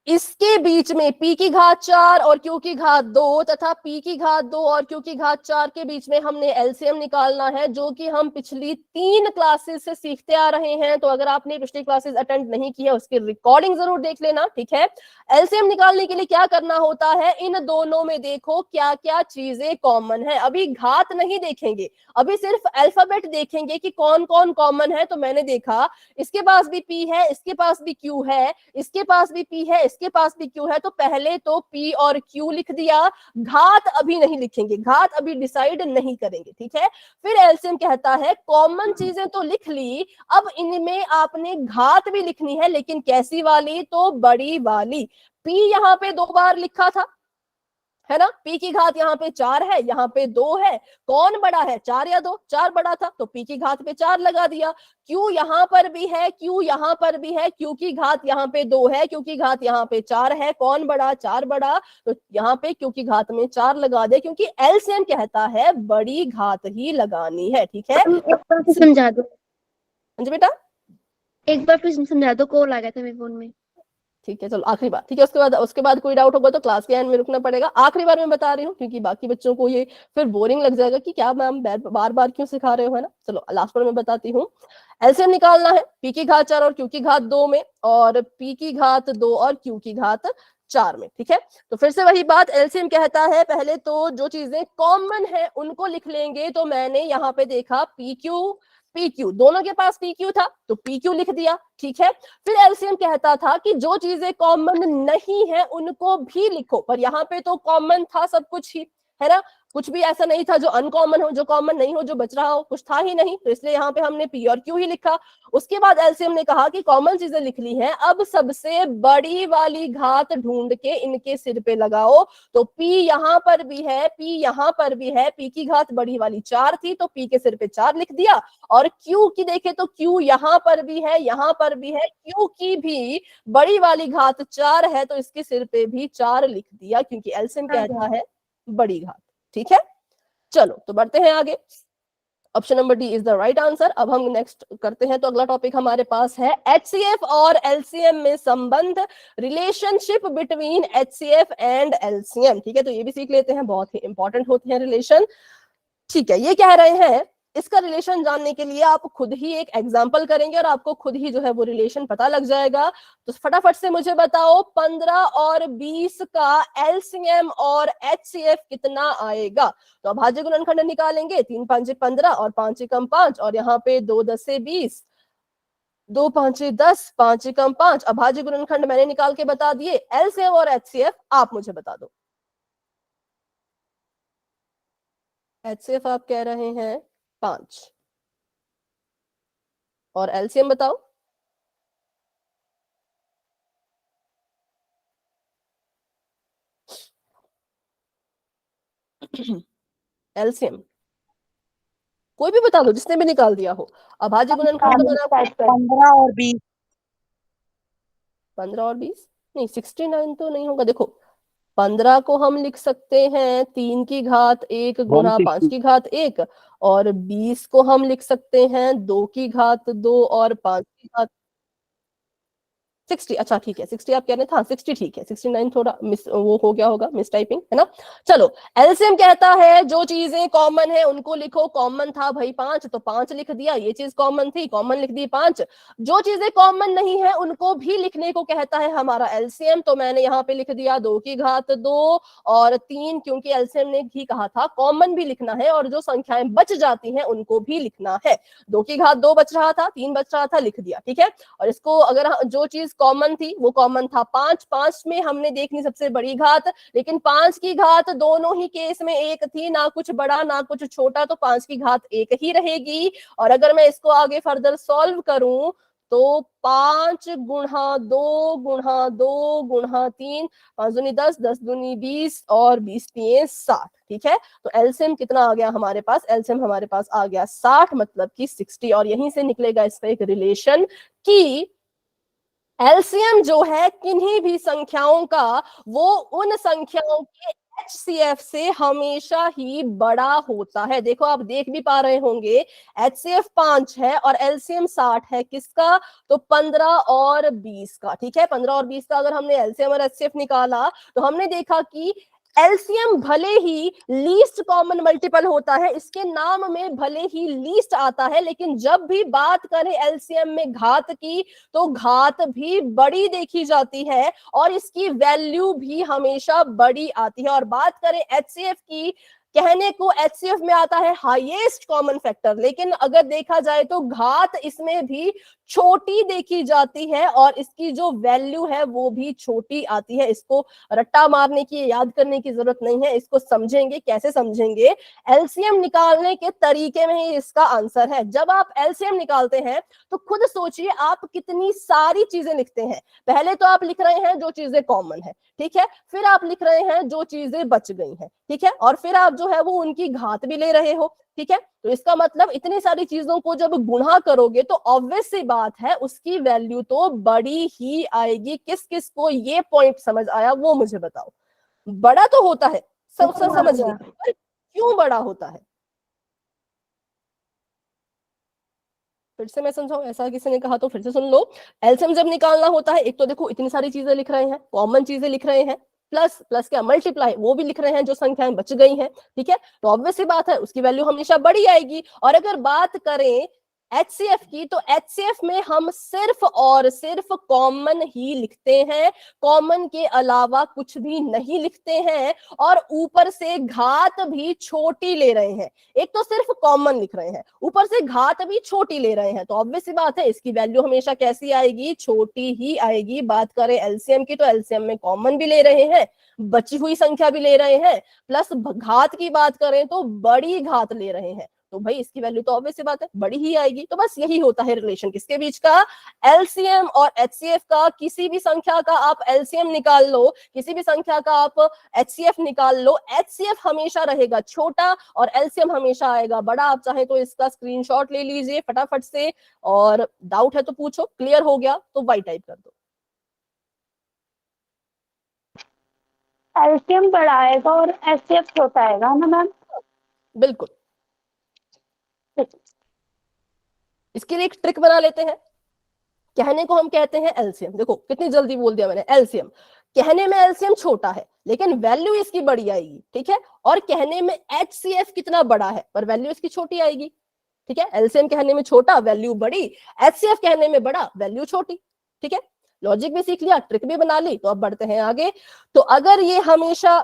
इसके बीच में p की घात 4 और q की घात 2 तथा p की घात 2 और q की घात 4 के बीच में हमने एलसीएम निकालना है, जो कि हम पिछली 3 क्लासेस से सीखते आ रहे हैं। तो अगर आपने पिछली क्लासेस अटेंड नहीं की है उसकी रिकॉर्डिंग जरूर देख लेना, ठीक है। एलसीएम निकालने के लिए क्या करना होता है, इन दोनों में देखो क्या क्या चीजें कॉमन है। अभी घात नहीं देखेंगे, अभी सिर्फ अल्फाबेट देखेंगे कि कौन कौन कॉमन है। तो मैंने देखा इसके पास भी p है, इसके पास भी q है, इसके पास भी p है, इसके पास भी q है। तो पहले तो p और q लिख दिया, घात अभी नहीं लिखेंगे, घात अभी डिसाइड नहीं करेंगे, ठीक है। फिर एलसीएम कहता है कॉमन चीजें तो लिख ली, अब इनमें आपने घात भी लिखनी है, लेकिन कैसी वाली, तो बड़ी वाली। p यहाँ पे 2 बार लिखा था, है ना, p की घात यहाँ पे 4 है, यहाँ पे 2 है, कौन बड़ा है, 4 या 2, 4 बड़ा था, तो p की घात पे 4 लगा दिया। q यहाँ पर भी है, q यहाँ पर भी है, q की घात यहाँ पे 2 है, q की घात यहाँ पे 4 है, कौन बड़ा, 4 बड़ा, तो यहाँ पे q की घात में 4 लगा दे, क्योंकि एलसीएम कहता है बड़ी घात ही लगानी है, ठीक है। एक बार फिर समझा दो, हाँ जी बेटा, एक बार फिर समझा दो, कॉल आ गया था मेरे फोन में। ठीक है, चलो आखिरी बार, ठीक है, उसके बाद कोई डाउट होगा तो क्लास के एंड में रुकना पड़ेगा। आखिरी बार मैं बता रही हूँ, क्योंकि बाकी बच्चों को ये फिर बोरिंग लग जाएगा कि क्या मैम बार बार क्यों सिखा रहे हो, है ना। चलो लास्ट बार मैं बताती हूँ। एलसीएम निकालना है p की घात 4 और q की घात 2 में, और p की घात 2 और q की घात 4 में, ठीक है। तो फिर से वही बात, एलसीएम कहता है पहले तो जो चीजें कॉमन है उनको लिख लेंगे। तो मैंने यहाँ पे देखा PQ दोनों के पास PQ था, तो PQ लिख दिया, ठीक है। फिर एलसीएम कहता था कि जो चीजें कॉमन नहीं है उनको भी लिखो, पर यहाँ पे तो कॉमन था सब कुछ ही, है ना, कुछ भी ऐसा नहीं था जो अनकॉमन हो, जो कॉमन नहीं हो, जो बच रहा हो, कुछ था ही नहीं, तो इसलिए यहाँ पे हमने p और q ही लिखा। उसके बाद एलसीएम ने कहा कि कॉमन चीजें लिख ली हैं, अब सबसे बड़ी वाली घात ढूंढ के इनके सिर पे लगाओ। तो p यहाँ पर भी है, p यहाँ पर भी है, p की घात बड़ी वाली 4 थी, तो p के सिर पे 4 लिख दिया। और q की देखे तो q यहाँ पर भी है, यहाँ पर भी है, q की भी बड़ी वाली घात 4 है, तो इसके सिर पे भी 4 लिख दिया, क्योंकि एलसीएम कहता है बड़ी घात, ठीक है। चलो तो बढ़ते हैं आगे, option number D is the right answer. अब हम नेक्स्ट करते हैं, तो अगला टॉपिक हमारे पास है HCF और LCM में संबंध, relationship between HCF and LCM, ठीक है। तो ये भी सीख लेते हैं, बहुत ही इंपॉर्टेंट होते हैं रिलेशन, ठीक है। ये कह रहे हैं इसका रिलेशन जानने के लिए आप खुद ही एक एग्जांपल करेंगे और आपको खुद ही जो है वो रिलेशन पता लग जाएगा। तो फटाफट से मुझे बताओ 15 और 20 का एलसीएम और HCF कितना आएगा। तो अभाज्य गुणनखंड निकालेंगे, 3 5 15 और 5 एकम 5, और यहाँ पे 2 10 से 20, 2 5 10, 5 एकम 5। अभाज्य गुणनखंड मैंने निकाल के बता दिए, एलसीएम और HCF आप मुझे बता दो। HCF आप कह रहे हैं 5, और एलसीएम बताओ। एलसीएम कोई भी बता दो, जिसने भी निकाल दिया हो। अभाज्य गुणनखंड अगर आप 15 और 20, 15 और 20 नहीं, 69 तो नहीं होगा। देखो 15 को हम लिख सकते हैं 3 की घात 1 गुणा 5 की घात 1, और 20 को हम लिख सकते हैं 2 की घात 2 और 5 की घात 60। अच्छा ठीक है, 60 आप कह रहे थे, हाँ 60 ठीक है, 69 थोड़ा मिस वो हो गया होगा, मिस टाइपिंग, है ना। चलो एलसीएम कहता है जो चीजें कॉमन है उनको लिखो। कॉमन था भाई 5, तो 5 लिख दिया, ये चीज कॉमन थी, कॉमन लिख दी 5। जो चीजें कॉमन नहीं है उनको भी लिखने को कहता है हमारा एलसीएम। तो मैंने यहाँ पे लिख दिया 2 की घात 2 और 3, क्योंकि एलसीएम ने भी कहा था कॉमन भी लिखना है, और जो संख्याएं बच जाती हैं उनको भी लिखना है। 2 की घात 2 बच रहा था, 3 बच रहा था, लिख दिया, ठीक है। और इसको अगर जो चीज कॉमन थी वो कॉमन था 5, 5 में हमने देखनी सबसे बड़ी घात, लेकिन 5 की घात दोनों ही केस में 1 थी, ना कुछ बड़ा ना कुछ छोटा, तो 5 की घात 1 ही रहेगी। और अगर मैं इसको आगे फर्दर सॉल्व करूं तो 5 गुणा 2 गुणा 2 गुणा 3, 5 दूनी 10, 10 दूनी 20 और 20 तिये 60, ठीक है। तो एलसीएम कितना आ गया हमारे पास, एलसीएम हमारे पास आ गया 60, मतलब कि 60। और यहीं से निकलेगा इसका एक रिलेशन कि एलसीएम जो है किन्हीं भी संख्याओं का, वो उन संख्याओं के HCF से हमेशा ही बड़ा होता है। देखो आप देख भी पा रहे होंगे HCF 5 है और LCM 60 है, किसका? तो 15 और 20 का। ठीक है, 15 और 20 का अगर हमने LCM और HCF निकाला तो हमने देखा कि एलसीएम भले ही लीस्ट कॉमन मल्टीपल होता है, इसके नाम में भले ही लीस्ट आता है, लेकिन जब भी बात करें एलसीएम में घात की तो घात भी बड़ी देखी जाती है और इसकी वैल्यू भी हमेशा बड़ी आती है। और बात करें एचसीएफ की, कहने को एचसीएफ में आता है हाईएस्ट कॉमन फैक्टर, लेकिन अगर देखा जाए तो घात इसमें भी छोटी देखी जाती है और इसकी जो वैल्यू है वो भी छोटी आती है। इसको रट्टा मारने की, याद करने की जरूरत नहीं है, इसको समझेंगे। कैसे समझेंगे? एलसीएम निकालने के तरीके में ही इसका आंसर है। जब आप एलसीएम निकालते हैं तो खुद सोचिए आप कितनी सारी चीजें लिखते हैं। पहले तो आप लिख रहे हैं जो चीजें कॉमन है, ठीक है, फिर आप लिख रहे हैं जो चीजें बच गई हैं, ठीक है, और फिर आप जो है वो उनकी घात भी ले रहे हो, ठीक है। तो इसका मतलब इतनी सारी चीजों को जब गुणा करोगे तो ऑब्वियस सी बात है उसकी वैल्यू तो बड़ी ही आएगी। किस किस को ये पॉइंट समझ आया वो मुझे बताओ। बड़ा तो होता है, समझ गए, पर क्यों बड़ा होता है? फिर से मैं समझाऊं, ऐसा किसी ने कहा तो फिर से सुन लो। एलसीएम जब निकालना होता है, एक तो देखो इतनी सारी चीजें लिख रहे हैं, कॉमन चीजें लिख रहे हैं, प्लस प्लस क्या मल्टीप्लाई वो भी लिख रहे हैं जो संख्याएं बच गई हैं, ठीक है। तो ऑब्वियस सी बात है उसकी वैल्यू हमेशा बड़ी आएगी। और अगर बात करें एचसीएफ की तो एचसीएफ में हम सिर्फ और सिर्फ कॉमन ही लिखते हैं, कॉमन के अलावा कुछ भी नहीं लिखते हैं और ऊपर से घात भी छोटी ले रहे हैं। एक तो सिर्फ कॉमन लिख रहे हैं, ऊपर से घात भी छोटी ले रहे हैं, तो ऑब्वियस सी बात है इसकी वैल्यू हमेशा कैसी आएगी? छोटी ही आएगी। बात करें एलसीएम की तो एलसीएम में कॉमन भी ले रहे हैं, बची हुई संख्या भी ले रहे हैं, प्लस घात की बात करें तो बड़ी घात ले रहे हैं, तो भाई इसकी वैल्यू तो ऑब्वियस सी बात है बड़ी ही आएगी। तो बस यही होता है रिलेशन किसके बीच का? एलसीएम और एचसीएफ का। किसी भी संख्या का आप एलसीएम निकाल लो, किसी भी संख्या का आप एचसीएफ निकाल लो, एचसीएफ हमेशा रहेगा छोटा और एलसीएम हमेशा आएगा बड़ा। आप चाहे तो इसका स्क्रीनशॉट ले लीजिए फटाफट से, और डाउट है तो पूछो। क्लियर हो गया तो वाई टाइप कर दो। एलसीएम बड़ा आएगा और एचसीएफ छोटा आएगा ना मैम? बिल्कुल। इसके लिए एक ट्रिक बना लेते हैं। कहने को हम कहते हैं एलसीएम, देखो कितनी जल्दी बोल दिया मैंने, एलसीएम। कहने में एलसीएम छोटा है लेकिन वैल्यू इसकी बड़ी आएगी, ठीक है। और कहने में एचसीएफ कितना बड़ा है पर वैल्यू इसकी छोटी आएगी, ठीक है। एलसीएम कहने में छोटा, वैल्यू बड़ी, एचसीएफ कहने में बड़ा, वैल्यू छोटी, ठीक है। लॉजिक भी सीख लिया, ट्रिक भी बना ली, तो अब बढ़ते हैं आगे। तो अगर ये हमेशा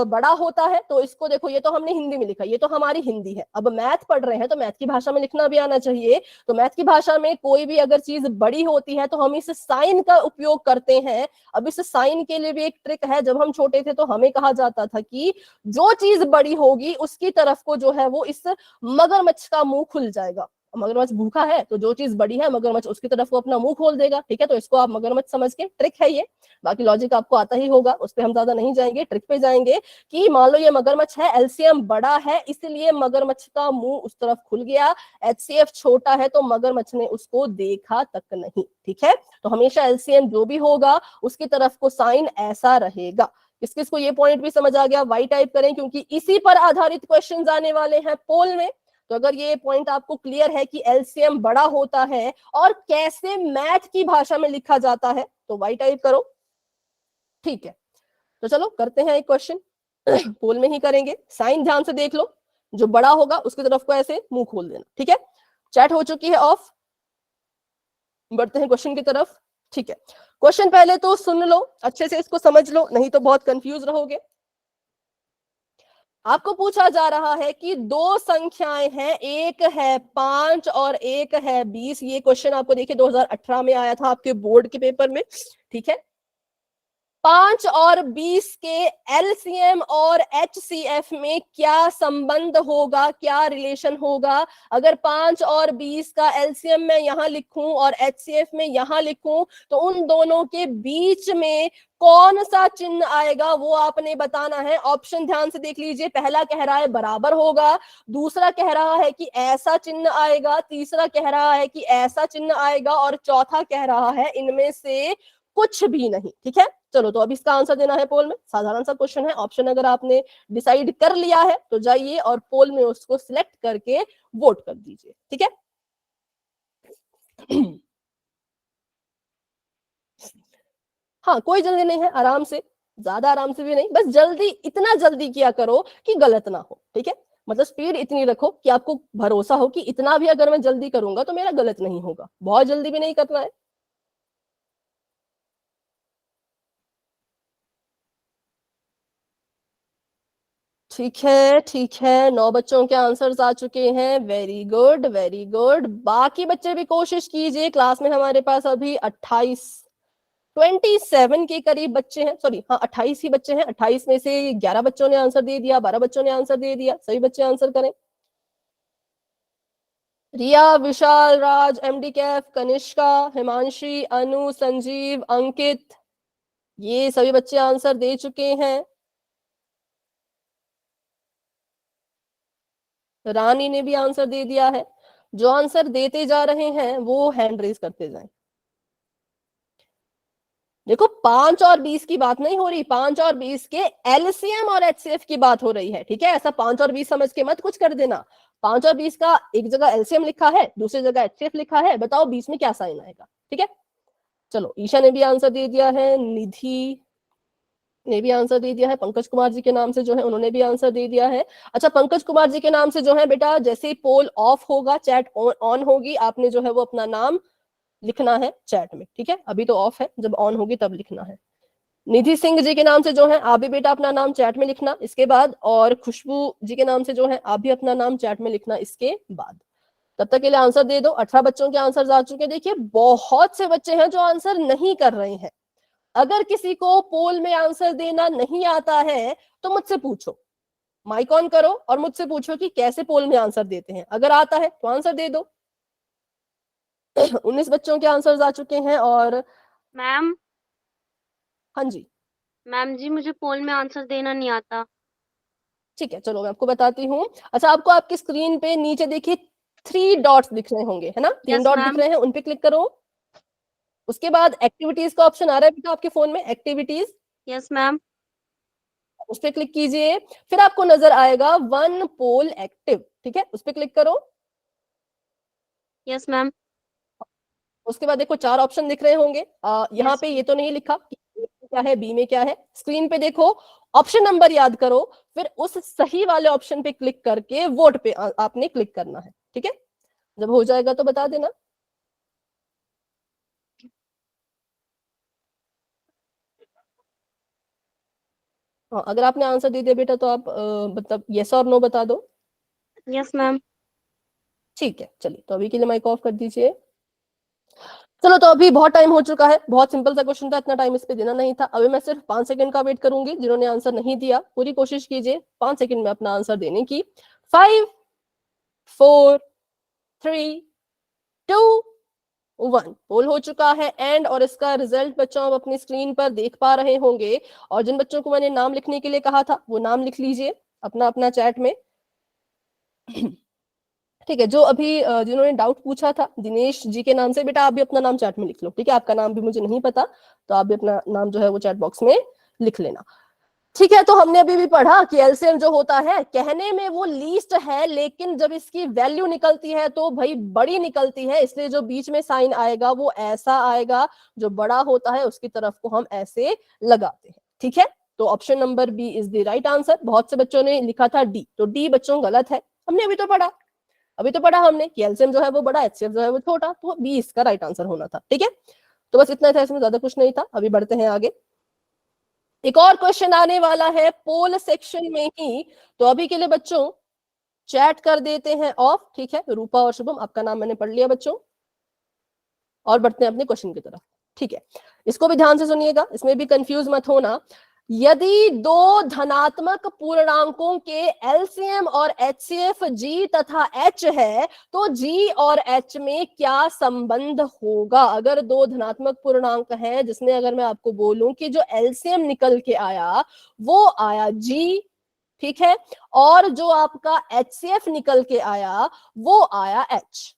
बड़ा होता है तो इसको देखो, ये तो हमने हिंदी में लिखा, ये तो हमारी हिंदी है। अब मैथ पढ़ रहे हैं तो मैथ की भाषा में लिखना भी आना चाहिए। तो मैथ की भाषा में कोई भी अगर चीज बड़ी होती है तो हम इस साइन का उपयोग करते हैं। अब इस साइन के लिए भी एक ट्रिक है। जब हम छोटे थे तो हमें कहा जाता था कि जो चीज बड़ी होगी उसकी तरफ को जो है वो इस मगरमच्छ का मुंह खुल जाएगा। मगरमच्छ भूखा है तो जो चीज बड़ी है मगरमच्छ उसकी तरफ को अपना मुंह खोल देगा, ठीक है। तो इसको आप मगरमच्छ समझ के, ट्रिक है ये, बाकी लॉजिक आपको आता ही होगा, उस पर हम ज्यादा नहीं जाएंगे, ट्रिक पे जाएंगे। कि मान लो ये मगरमच्छ है, एलसीएम बड़ा है इसलिए मगरमच्छ का मुंह उस तरफ खुल गया, एचसीएफ छोटा है तो मगरमच्छ ने उसको देखा तक नहीं, ठीक है। तो हमेशा एलसीएम जो भी होगा उसकी तरफ को साइन ऐसा रहेगा। किस किस को ये पॉइंट भी समझ आ गया? वाई टाइप करें, क्योंकि इसी पर आधारित क्वेश्चन आने वाले हैं पोल में। तो अगर ये पॉइंट आपको क्लियर है कि एलसीएम बड़ा होता है और कैसे मैथ की भाषा में लिखा जाता है तो वाई टाइप करो, ठीक है। तो चलो करते हैं एक क्वेश्चन, पोल में ही करेंगे। साइन ध्यान से देख लो, जो बड़ा होगा उसकी तरफ को ऐसे मुंह खोल देना, ठीक है। चैट हो चुकी है ऑफ, बढ़ते हैं क्वेश्चन की तरफ, ठीक है। क्वेश्चन पहले तो सुन लो अच्छे से, इसको समझ लो, नहीं तो बहुत कंफ्यूज रहोगे। आपको पूछा जा रहा है कि दो संख्याएं हैं, एक है 5 और एक है 20। ये क्वेश्चन आपको देखिए 2018 में आया था आपके बोर्ड के पेपर में, ठीक है। 5 और 20 के एलसीएम और एचसीएफ में क्या संबंध होगा, क्या रिलेशन होगा? अगर 5 और 20 का एलसीएम मैं यहां लिखूं और एचसीएफ में यहां लिखूं तो उन दोनों के बीच में कौन सा चिन्ह आएगा वो आपने बताना है। ऑप्शन ध्यान से देख लीजिए, पहला कह रहा है बराबर होगा, दूसरा कह रहा है कि ऐसा चिन्ह आएगा, तीसरा कह रहा है कि ऐसा चिन्ह आएगा और चौथा कह रहा है इनमें से कुछ भी नहीं। ठीक है, चलो तो अब इसका आंसर देना है पोल में। साधारण सा क्वेश्चन है, ऑप्शन अगर आपने डिसाइड कर लिया है तो जाइए और पोल में उसको सिलेक्ट करके वोट कर दीजिए। ठीक है हाँ, कोई जल्दी नहीं है, आराम से, ज्यादा आराम से भी नहीं, बस जल्दी, इतना जल्दी किया करो कि गलत ना हो। ठीक है, मतलब स्पीड इतनी रखो कि आपको भरोसा हो कि इतना भी अगर मैं जल्दी करूंगा तो मेरा गलत नहीं होगा। बहुत जल्दी भी नहीं करना है। ठीक है, ठीक है, 9 बच्चों के आंसर्स आ चुके हैं। Very good, very good. बाकी बच्चे भी कोशिश कीजिए। क्लास में हमारे पास अभी 27 के करीब बच्चे हैं, सॉरी हाँ 28 ही बच्चे हैं। 28 में से 11 बच्चों ने आंसर दे दिया, 12 बच्चों ने आंसर दे दिया। सभी बच्चे आंसर करें। रिया, विशाल, राज, एमडी कैफ, कनिष्का, हिमांशी, अनु, संजीव, अंकित, ये सभी बच्चे आंसर दे चुके हैं। रानी ने भी आंसर दे दिया है। जो आंसर देते जा रहे हैं वो हैंड रेज करते जाएं। देखो 5 और 20 की बात नहीं हो रही, 5 और 20 के एलसीएम और एचसीएफ की बात हो रही है। ठीक है, ऐसा 5 और 20 समझ के मत कुछ कर देना। 5 और 20 का एक जगह एलसीएम लिखा है, दूसरी जगह एचसीएफ लिखा है, बताओ 20 में क्या साइन आएगा। ठीक है, चलो ईशा ने भी आंसर दे दिया है, निधि ने भी आंसर दे दिया है, पंकज कुमार जी के नाम से जो है उन्होंने भी आंसर दे दिया है। अच्छा, पंकज कुमार जी के नाम से जो है बेटा, जैसे ही पोल ऑफ होगा, चैट ऑन होगी, आपने जो है वो अपना नाम लिखना है चैट में। ठीक है, अभी तो ऑफ है, जब ऑन होगी तब लिखना है। निधि सिंह जी के नाम से जो है आप भी बेटा अपना नाम चैट में लिखना इसके बाद, और खुशबू जी के नाम से जो है आप भी अपना नाम चैट में लिखना इसके बाद। तब तक के लिए आंसर दे दो। 18 बच्चों के आंसर आ चुके हैं। देखिए बहुत से बच्चे हैं जो आंसर नहीं कर रहे हैं। अगर किसी को पोल में आंसर देना नहीं आता है तो मुझसे पूछो, माइक ऑन करो और मुझसे पूछो कि कैसे पोल में आंसर देते हैं। अगर आता है तो आंसर दे दो। 19 बच्चों के आंसर्स आ चुके हैं। और मैम, हाँ जी, मैम जी मुझे पोल में आंसर देना नहीं आता। ठीक है, चलो मैं आपको बताती हूँ। अच्छा, आपको आपकी स्क्रीन पे नीचे देखिए 3 डॉट्स दिख रहे होंगे, है ना? 3 Yes, डॉट दिख मैम। रहे हैं, उन पे क्लिक करो। उसके बाद एक्टिविटीज का ऑप्शन आ रहा है बेटा आपके फोन में, एक्टिविटीज, यस मैम। उस पे क्लिक कीजिए। फिर आपको नजर आएगा 1 पोल एक्टिव। ठीक है, उस पे क्लिक करो। Yes ma'am. उसके बाद देखो 4 ऑप्शन दिख रहे होंगे। यहाँ Yes. पे ये तो नहीं लिखा कि A में क्या है, बी में क्या है। स्क्रीन पे देखो, ऑप्शन नंबर याद करो, फिर उस सही वाले ऑप्शन पे क्लिक करके वोट पे आपने क्लिक करना है। ठीक है, जब हो जाएगा तो बता देना। हाँ, अगर आपने आंसर दे दिया बेटा तो आप मतलब यस और नो बता दो। Yes ma'am. ठीक है, चलिए तो अभी के लिए माइक ऑफ कर दीजिए। चलो तो अभी बहुत टाइम हो चुका है, बहुत सिंपल सा क्वेश्चन था, इतना टाइम इस पे देना नहीं था। अभी मैं सिर्फ 5 सेकंड का वेट करूंगी। जिन्होंने आंसर नहीं दिया पूरी कोशिश कीजिए 5 सेकंड में अपना आंसर देने की। 5 4 3 2 1 पोल हो चुका है एंड, और इसका रिजल्ट बच्चों आप अपनी स्क्रीन पर देख पा रहे होंगे। और जिन बच्चों को मैंने नाम लिखने के लिए कहा था वो नाम लिख लीजिए अपना अपना चैट में। ठीक है, जो अभी जिन्होंने डाउट पूछा था दिनेश जी के नाम से, बेटा आप भी अपना नाम चैट में लिख लो। ठीक है, आपका नाम भी मुझे नहीं पता, तो आप भी अपना नाम जो है वो चैट बॉक्स में लिख लेना। ठीक है, तो हमने अभी भी पढ़ा कि एलसीएम जो होता है कहने में वो लीस्ट है, लेकिन जब इसकी वैल्यू निकलती है तो भाई बड़ी निकलती है, इसलिए जो बीच में साइन आएगा वो ऐसा आएगा। जो बड़ा होता है उसकी तरफ को हम ऐसे लगाते हैं। ठीक है, तो option number B is the right answer. बहुत से बच्चों ने लिखा था डी, तो डी बच्चों गलत है। हमने अभी तो पढ़ा हमने कि एलसीएम जो है वो बड़ा, एचसीएफ जो है वो छोटा, तो बी इसका राइट आंसर होना था। ठीक है, तो बस इतना था, इसमें ज्यादा कुछ नहीं था। अभी बढ़ते हैं आगे। एक और क्वेश्चन आने वाला है पोल सेक्शन में ही, तो अभी के लिए बच्चों चैट कर देते हैं ऑफ। ठीक है, रूपा और शुभम आपका नाम मैंने पढ़ लिया बच्चों, और बढ़ते हैं अपने क्वेश्चन की तरफ। ठीक है, इसको भी ध्यान से सुनिएगा, इसमें भी कंफ्यूज मत होना। यदि 2 धनात्मक पूर्णांकों के एलसीएम और एचसीएफ जी तथा एच है तो जी और एच में क्या संबंध होगा? अगर 2 धनात्मक पूर्णांक हैं जिसमें अगर मैं आपको बोलूं कि जो एलसीएम निकल के आया वो आया जी, ठीक है, और जो आपका एचसीएफ निकल के आया वो आया एच।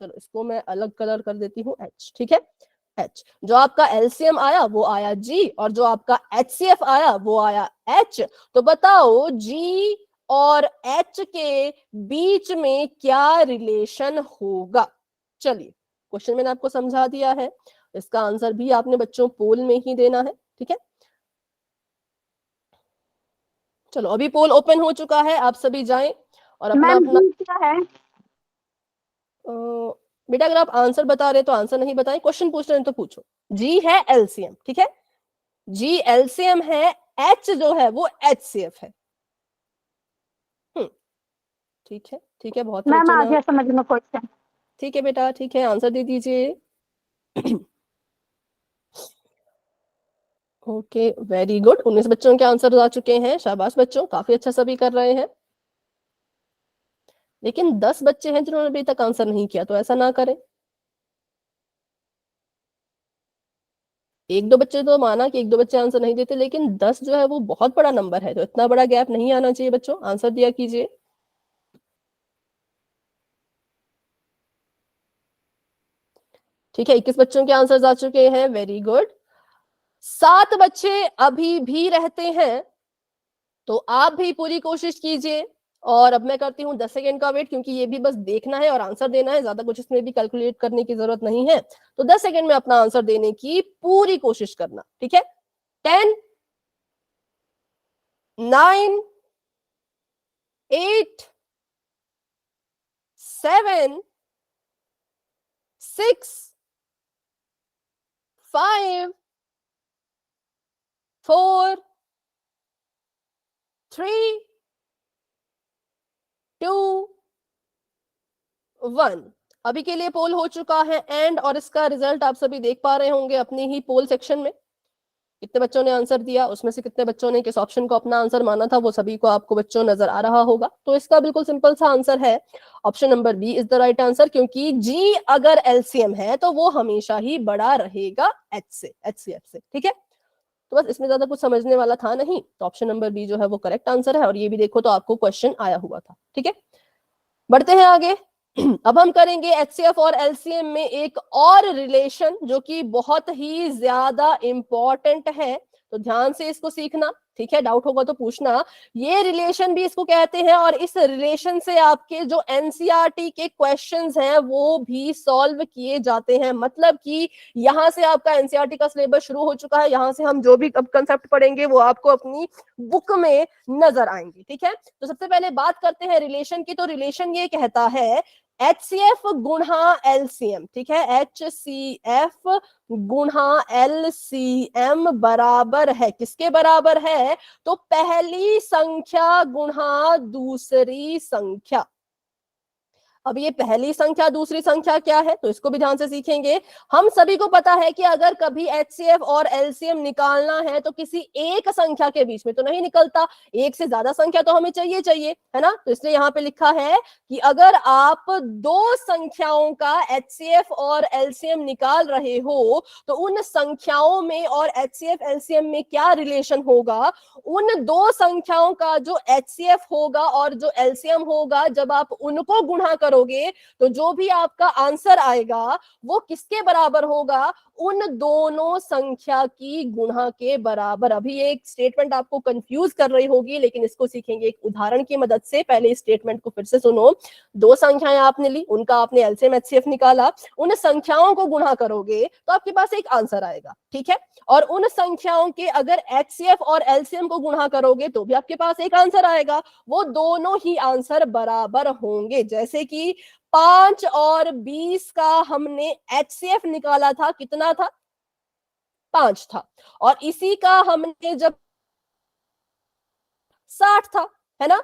चलो इसको मैं अलग कलर कर देती हूँ एच। ठीक है, H। जो आपका एलसीएम आया वो आया G, और जो आपका HCF आया वो आया H। तो बताओ G और H के बीच में क्या रिलेशन होगा। चलिए, क्वेश्चन मैंने आपको समझा दिया है, इसका आंसर भी आपने बच्चों पोल में ही देना है, ठीक है। चलो, अभी पोल ओपन हो चुका है, आप सभी जाएं और अपना मैम अपना जी क्या है? बेटा अगर आप आंसर बता रहे तो आंसर नहीं बताएं, क्वेश्चन पूछ रहे हैं तो पूछो। जी है एलसीएम, ठीक है, जी एलसीएम है, एच जो है वो HCF है। ठीक है, ठीक है, बहुत मैम बच्चों आ ने, गया समझ में क्वेश्चन। ठीक है बेटा, ठीक है, आंसर दे दीजिए। ओके, वेरी गुड, 19 बच्चों के आंसर आ चुके हैं, शाबाश बच्चों, काफी अच्छा सभी कर रहे हैं। लेकिन 10 बच्चे हैं जिन्होंने अभी तक आंसर नहीं किया, तो ऐसा ना करें। एक दो बच्चे तो माना कि एक दो बच्चे आंसर नहीं देते, लेकिन 10 जो है वो बहुत बड़ा नंबर है, तो इतना बड़ा गैप नहीं आना चाहिए बच्चों, आंसर दिया कीजिए। ठीक है, 21 बच्चों के आंसर्स आ चुके हैं, वेरी गुड। 7 बच्चे अभी भी रहते हैं, तो आप भी पूरी कोशिश कीजिए। और अब मैं करती हूँ 10 सेकेंड का वेट, क्योंकि ये भी बस देखना है और आंसर देना है, ज्यादा कुछ इसमें भी कैलकुलेट करने की जरूरत नहीं है। तो 10 सेकेंड में अपना आंसर देने की पूरी कोशिश करना, ठीक है। 10, 9, 8, 7, 6, 5, 4, 3, 2, 1। अभी के लिए पोल हो चुका है एंड, और इसका रिजल्ट आप सभी देख पा रहे होंगे अपनी ही पोल सेक्शन में। कितने बच्चों ने आंसर दिया, उसमें से कितने बच्चों ने किस ऑप्शन को अपना आंसर माना था, वो सभी को आपको बच्चों नजर आ रहा होगा। तो इसका बिल्कुल सिंपल सा आंसर है, option number B is the right answer, क्योंकि जी अगर एलसीएम है तो वो हमेशा ही बड़ा रहेगा एच से, HCF से, ठीक है। तो बस इसमें ज्यादा कुछ समझने वाला था नहीं, तो ऑप्शन नंबर बी जो है वो करेक्ट आंसर है। और ये भी देखो तो आपको क्वेश्चन आया हुआ था, ठीक है। बढ़ते हैं आगे। अब हम करेंगे HCF और LCM में एक और रिलेशन जो कि बहुत ही ज्यादा इंपॉर्टेंट है, तो ध्यान से इसको सीखना, ठीक है। डाउट होगा तो पूछना। ये रिलेशन भी इसको कहते हैं, और इस रिलेशन से आपके जो एनसीईआरटी के क्वेश्चंस हैं वो भी सॉल्व किए जाते हैं। मतलब कि यहां से आपका एनसीईआरटी का सिलेबस शुरू हो चुका है, यहां से हम जो भी अब कंसेप्ट पढ़ेंगे वो आपको अपनी बुक में नजर आएंगे, ठीक है। तो सबसे पहले बात करते हैं रिलेशन की। तो रिलेशन ये कहता है HCF गुणा LCM, ठीक है, HCF गुणा LCM बराबर है, किसके बराबर है, तो पहली संख्या गुणा दूसरी संख्या। अब ये पहली संख्या दूसरी संख्या क्या है, तो इसको भी ध्यान से सीखेंगे। हम सभी को पता है कि अगर कभी HCF और LCM निकालना है तो किसी एक संख्या के बीच में तो नहीं निकलता, एक से ज्यादा संख्या तो हमें चाहिए, है ना। तो इसलिए यहाँ पे लिखा है कि अगर आप दो संख्याओं का HCF और LCM निकाल रहे हो तो उन संख्याओं में और HCF LCM में क्या रिलेशन होगा, उन दो संख्याओं का जो HCF होगा और जो LCM होगा, जब आप उनको गुणा करोगे तो जो भी आपका आंसर आएगा वो किसके बराबर होगा, उन दोनों संख्या की गुणा के बराबर। अभी ये एक स्टेटमेंट आपको कंफ्यूज कर रही होगी, लेकिन इसको सीखेंगे एक उदाहरण की मदद से। पहले इस स्टेटमेंट को फिर से सुनो। दो संख्याएं आपने ली, उनका आपने एलसीएम एचसीएफ निकाला, उन संख्याओं को गुणा करोगे तो आपके पास एक आंसर आएगा, ठीक है। और उन संख्याओं के अगर एचसीएफ और एलसीएम को गुणा करोगे तो भी आपके पास एक आंसर आएगा, वो दोनों ही आंसर बराबर होंगे। जैसे कि 5 और 20 का हमने HCF निकाला था, कितना था, 5 था, और इसी का हमने जब 60 था, है ना।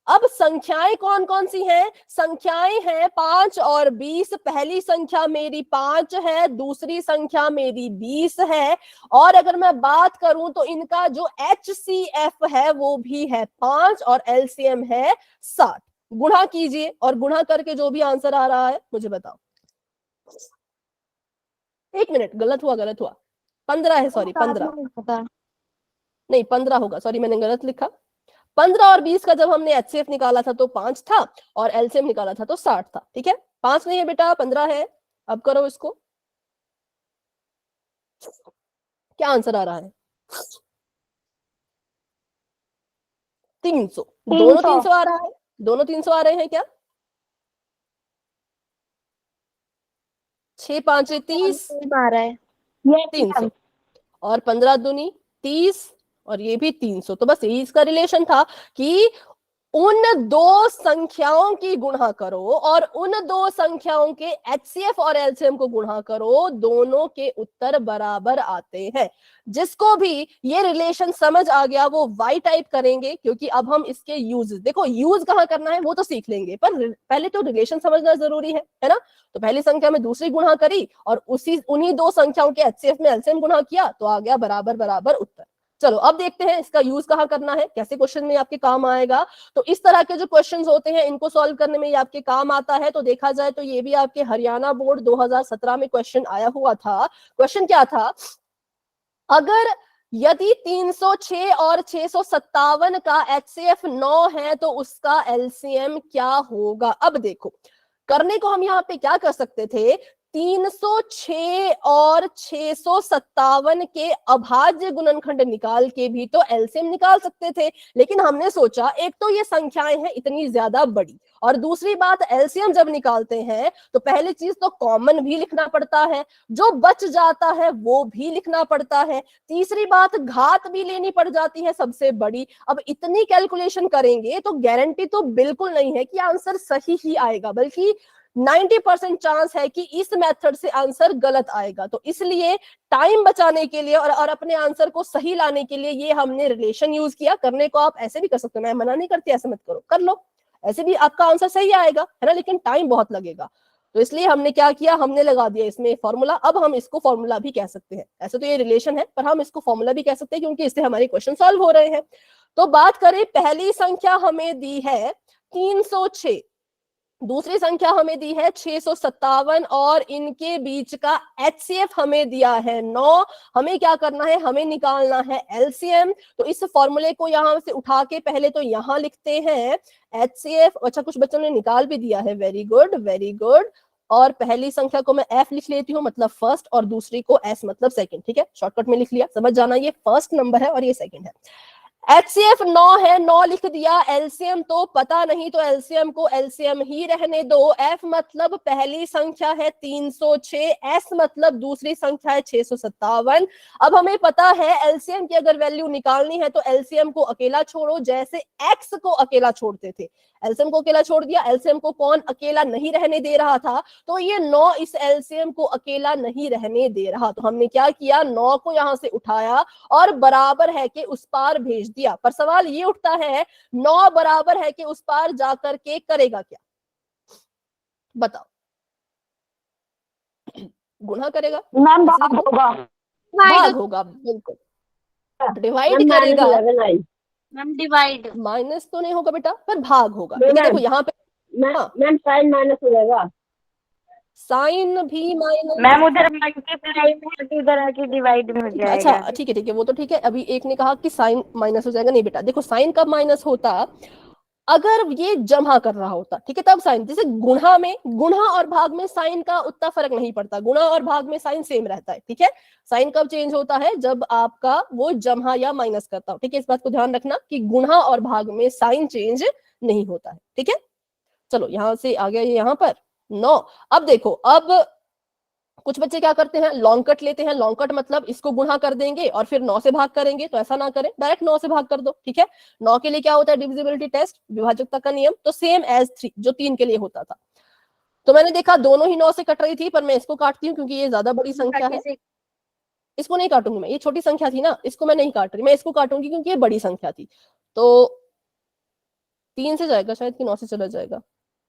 अब संख्याएं कौन कौन सी हैं, संख्याएं हैं 5 और 20। पहली संख्या मेरी 5 है, दूसरी संख्या मेरी 20 है, और अगर मैं बात करूं तो इनका जो HCF है वो भी है 5 और LCM है 60। गुणा कीजिए और गुणा करके जो भी आंसर आ रहा है मुझे बताओ। एक मिनट, गलत हुआ 15 है, सॉरी 15 नहीं 15 होगा, सॉरी मैंने गलत लिखा। 15 और 20 का जब हमने HCF निकाला था तो 5 था, और LCM निकाला था तो 60 था, ठीक है। 5 नहीं है बेटा, 15 है। अब करो इसको, क्या आंसर आ रहा है? 300। 300। दोनों 300 आ रहा है? दोनों 300 आ रहे हैं क्या? 6 5 30, आ रहा है। Yes 300 ma'am. और 15 दूनी 30 और ये भी 300। तो बस यही इसका रिलेशन था कि उन दो संख्याओं की गुणा करो और उन दो संख्याओं के एचसीएफ और एलसीएम को गुणा करो, दोनों के उत्तर बराबर आते हैं। जिसको भी ये रिलेशन समझ आ गया वो वाई टाइप करेंगे, क्योंकि अब हम इसके यूज, देखो यूज कहाँ करना है वो तो सीख लेंगे, पर पहले तो रिलेशन समझना जरूरी है ना। तो पहली संख्या में दूसरी गुणा करी और उन्हीं दो संख्याओं के एचसीएफ में एलसीएम गुणा किया, तो आ गया बराबर बराबर उत्तर। चलो अब देखते हैं इसका यूज कहाँ करना है, कैसे क्वेश्चन में आपके काम आएगा। तो इस तरह के जो क्वेश्चंस होते हैं इनको सॉल्व करने में ये आपके काम आता है। तो देखा जाए तो ये भी आपके हरियाणा बोर्ड 2017 में क्वेश्चन आया हुआ था। क्वेश्चन क्या था? अगर यदि 306 और 657 का एचसीएफ 9 है तो उसका एलसीएम क्या होगा? अब देखो, करने को हम यहाँ पे क्या कर सकते थे, 306 और 657 के अभाज्य गुणनखंड निकाल के भी तो एलसीएम निकाल सकते थे। लेकिन हमने सोचा एक तो ये संख्याएं हैं इतनी ज्यादा बड़ी, और दूसरी बात एलसीएम जब निकालते हैं तो पहली चीज तो कॉमन भी लिखना पड़ता है, जो बच जाता है वो भी लिखना पड़ता है, तीसरी बात घात भी लेनी पड़ जाती है सबसे बड़ी। अब इतनी कैलकुलेशन करेंगे तो गारंटी तो बिल्कुल नहीं है कि आंसर सही ही आएगा, बल्कि 90% चांस है कि इस मेथड से आंसर गलत आएगा। तो इसलिए टाइम बचाने के लिए और अपने आंसर को सही लाने के लिए ये हमने रिलेशन यूज किया। करने को आप ऐसे भी कर सकते हो, मैं मना नहीं करती, ऐसे मत करो, कर लो, ऐसे भी आपका आंसर सही आएगा, है ना, लेकिन टाइम बहुत लगेगा। तो इसलिए हमने क्या किया, हमने लगा दिया इसमें फॉर्मूला। अब हम इसको फॉर्मूला भी कह सकते हैं, ऐसे तो ये रिलेशन है पर हम इसको फॉर्मूला भी कह सकते हैं क्योंकि इससे हमारे क्वेश्चन सॉल्व हो रहे हैं। तो बात करें, पहली संख्या हमें दी है 306, दूसरी संख्या हमें दी है 657 और इनके बीच का एचसीएफ हमें दिया है 9। हमें क्या करना है, हमें निकालना है एलसीएम। तो इस फॉर्मूले को यहां से उठा के पहले तो यहां लिखते हैं एचसीएफ। अच्छा, कुछ बच्चों ने निकाल भी दिया है, वेरी गुड वेरी गुड। और पहली संख्या को मैं एफ लिख लेती हूँ, मतलब फर्स्ट, और दूसरी को एस मतलब सेकंड। ठीक है, शॉर्टकट में लिख लिया, समझ जाना, ये फर्स्ट नंबर है और ये सेकंड है। एचसीएफ 9 है, 9 लिख दिया, एलसीएम तो पता नहीं, तो एलसीएम को एलसीएम ही रहने दो। एफ मतलब पहली संख्या है 306, एस मतलब दूसरी संख्या है 657। अब हमें पता है एलसीएम की अगर वैल्यू निकालनी है तो एलसीएम को अकेला छोड़ो, जैसे एक्स को अकेला छोड़ते थे, एलसीएम को अकेला छोड़ दिया। एलसीएम को कौन अकेला नहीं रहने दे रहा था, तो ये 9 इस एलसीएम को अकेला नहीं रहने दे रहा। तो हमने क्या किया, 9 को यहां से उठाया और बराबर है कि उस पार भेज दिया। पर सवाल ये उठता है 9 बराबर है कि उस पार जाकर के करेगा क्या, बताओ? गुणा करेगा, मैम भाग होगा। भाग होगा, बिल्कुल। डिवाइड करेगा, मैम डिवाइड। माइनस तो नहीं होगा बेटा, पर भाग होगा। ठीक है, देखो यहाँ पे मैम साइन माइनस हो जाएगा। साइन भी माइनस, मैम उधर मल्टीप्लाई इधर आके डिवाइड में हो जाएगा। अच्छा ठीक है वो तो ठीक है। अभी एक ने कहा कि साइन माइनस हो जाएगा, नहीं बेटा, देखो साइन कब माइनस होता, अगर ये जमा कर रहा होता, ठीक है, तब साइन। जैसे गुणा में, गुणा और भाग में साइन का उतना फर्क नहीं पड़ता, गुणा और भाग में साइन सेम रहता है। ठीक है, साइन कब चेंज होता है, जब आपका वो जमा या माइनस करता हो। ठीक है, इस बात को ध्यान रखना कि गुणा और भाग में साइन चेंज नहीं होता है। ठीक है, चलो यहां से आ गया ये यहाँ पर 9। अब देखो, अब कुछ बच्चे क्या करते हैं, लॉन्ग कट लेते हैं। लॉन्ग कट मतलब इसको गुणा कर देंगे और फिर 9 से भाग करेंगे, तो ऐसा ना करें, डायरेक्ट 9 से भाग कर दो। ठीक है, 9 के लिए क्या होता है, डिविजिबिलिटी टेस्ट, विभाजकता का नियम, तो सेम एज 3 जो 3 के लिए होता था। तो मैंने देखा दोनों ही 9 से कट रही थी, पर मैं इसको काटती हूँ क्योंकि ये ज्यादा बड़ी संख्या है। इसको नहीं काटूंगी मैं, ये छोटी संख्या थी ना, इसको मैं नहीं काट रही, मैं इसको काटूंगी क्योंकि ये बड़ी संख्या थी। तो 3 से जाएगा शायद कि 9 से चला जाएगा,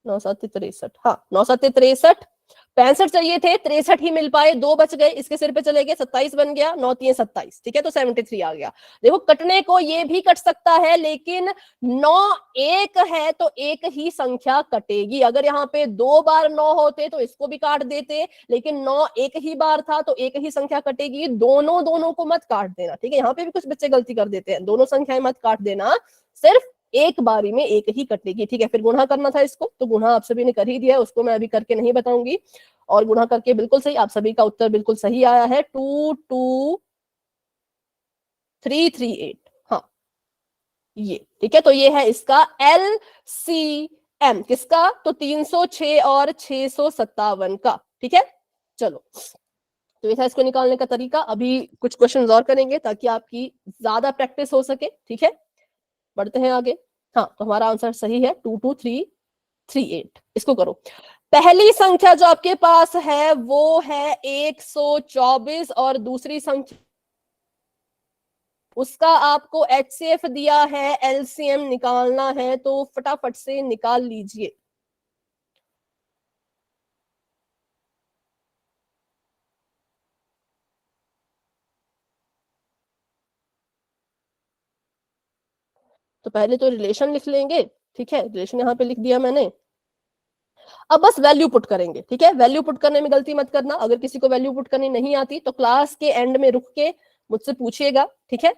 9 7 63, हाँ 9 7 63, 65 चाहिए थे, 63 ही मिल पाए, 2 बच गए, इसके सिर पे चले गए, 27 बन गया, 9 3 27। ठीक है, तो 73 आ गया। देखो कटने को ये भी कट सकता है, लेकिन 9 एक है तो एक ही संख्या कटेगी। अगर यहाँ पे 2 बार 9 होते तो इसको भी काट देते, लेकिन 9 एक ही बार था तो एक ही संख्या कटेगी। दोनों को मत काट देना। ठीक है, यहाँ पे भी कुछ बच्चे गलती कर देते हैं, दोनों संख्याएं मत काट देना, सिर्फ एक बारी में एक ही कटेगी। ठीक है, फिर गुणा करना था इसको, तो गुणा आप सभी ने कर ही दिया, उसको मैं अभी करके नहीं बताऊंगी। और गुणा करके बिल्कुल सही, आप सभी का उत्तर बिल्कुल सही आया है, 22338। हाँ ये ठीक है, तो ये है इसका LCM किसका, तो 306 और 657 का। ठीक है, चलो तो ये था इसको निकालने का तरीका। अभी कुछ क्वेश्चंस और करेंगे ताकि आपकी ज्यादा प्रैक्टिस हो सके। ठीक है, बढ़ते हैं आगे। हाँ तो हमारा आंसर सही है, 22338। इसको करो। पहली संख्या जो आपके पास है वो है 124 और दूसरी संख्या उसका आपको HCF दिया है, LCM निकालना है, तो फटाफट से निकाल लीजिए। तो पहले तो रिलेशन लिख लेंगे। ठीक है, रिलेशन यहाँ पे लिख दिया मैंने। अब बस वैल्यू पुट करेंगे। ठीक है, वैल्यू पुट करने में गलती मत करना। अगर किसी को वैल्यू पुट करनी नहीं आती तो क्लास के एंड में रुक के मुझसे पूछिएगा। ठीक है,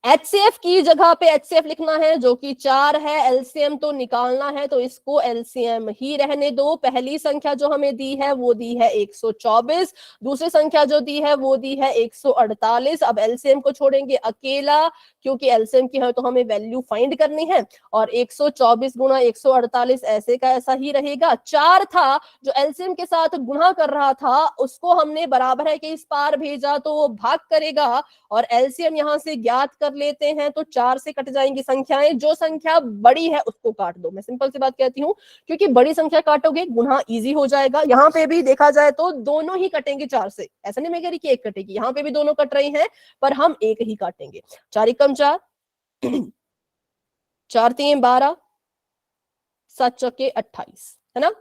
HCF की जगह पे HCF लिखना है जो कि 4 है, LCM तो निकालना है, तो इसको LCM ही रहने दो। पहली संख्या जो हमें दी है वो दी है 124, दूसरी संख्या जो दी है वो दी है 148। अब LCM को छोड़ेंगे अकेला, क्योंकि LCM की है तो हमें वैल्यू फाइंड करनी है, और 124 गुणा 148 ऐसे का ऐसा ही रहेगा। 4 था जो LCM के साथ गुणा कर रहा था, उसको हमने बराबर है कि इस पार भेजा तो वो भाग करेगा, और LCM यहां से ज्ञात कर लेते हैं, तो 4 से कट जाएंगी संख्याएं। जो संख्या बड़ी है उसको काट दो। मैं सिंपल सी बात कहती हूँ, क्योंकि बड़ी संख्या काटोगे गुणा इजी हो जाएगा। यहाँ पे भी देखा जाए तो दोनों ही कटेंगे 4 से, ऐसा नहीं मैं कह रही कि एक कटेगी, यहाँ पे भी दोनों कट रही हैं, पर हम एक ही काटेंगे। 4 एकम 4, 4 3 12, 7 चौके 28, है ना।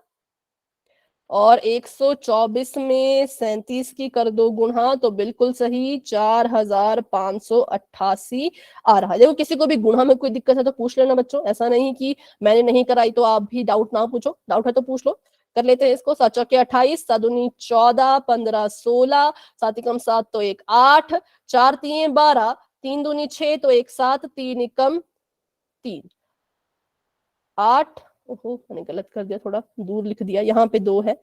और 124 में 37 की कर दो गुणा, तो बिल्कुल सही 4588 आ रहा है। देखो किसी को भी गुणा में कोई दिक्कत है तो पूछ लेना बच्चों, ऐसा नहीं कि मैंने नहीं कराई तो आप भी डाउट ना पूछो, डाउट है तो पूछ लो। कर लेते हैं इसको। 7 चौके 28, 7 दूनी 14, 15 16, 7 एकम 7 तो 1 8, 4 3 12, 3 दूनी 6 तो 1 7, 3 एकम 3 8। ओहो मैंने गलत कर दिया, थोड़ा दूर लिख दिया, यहाँ पे 2 है,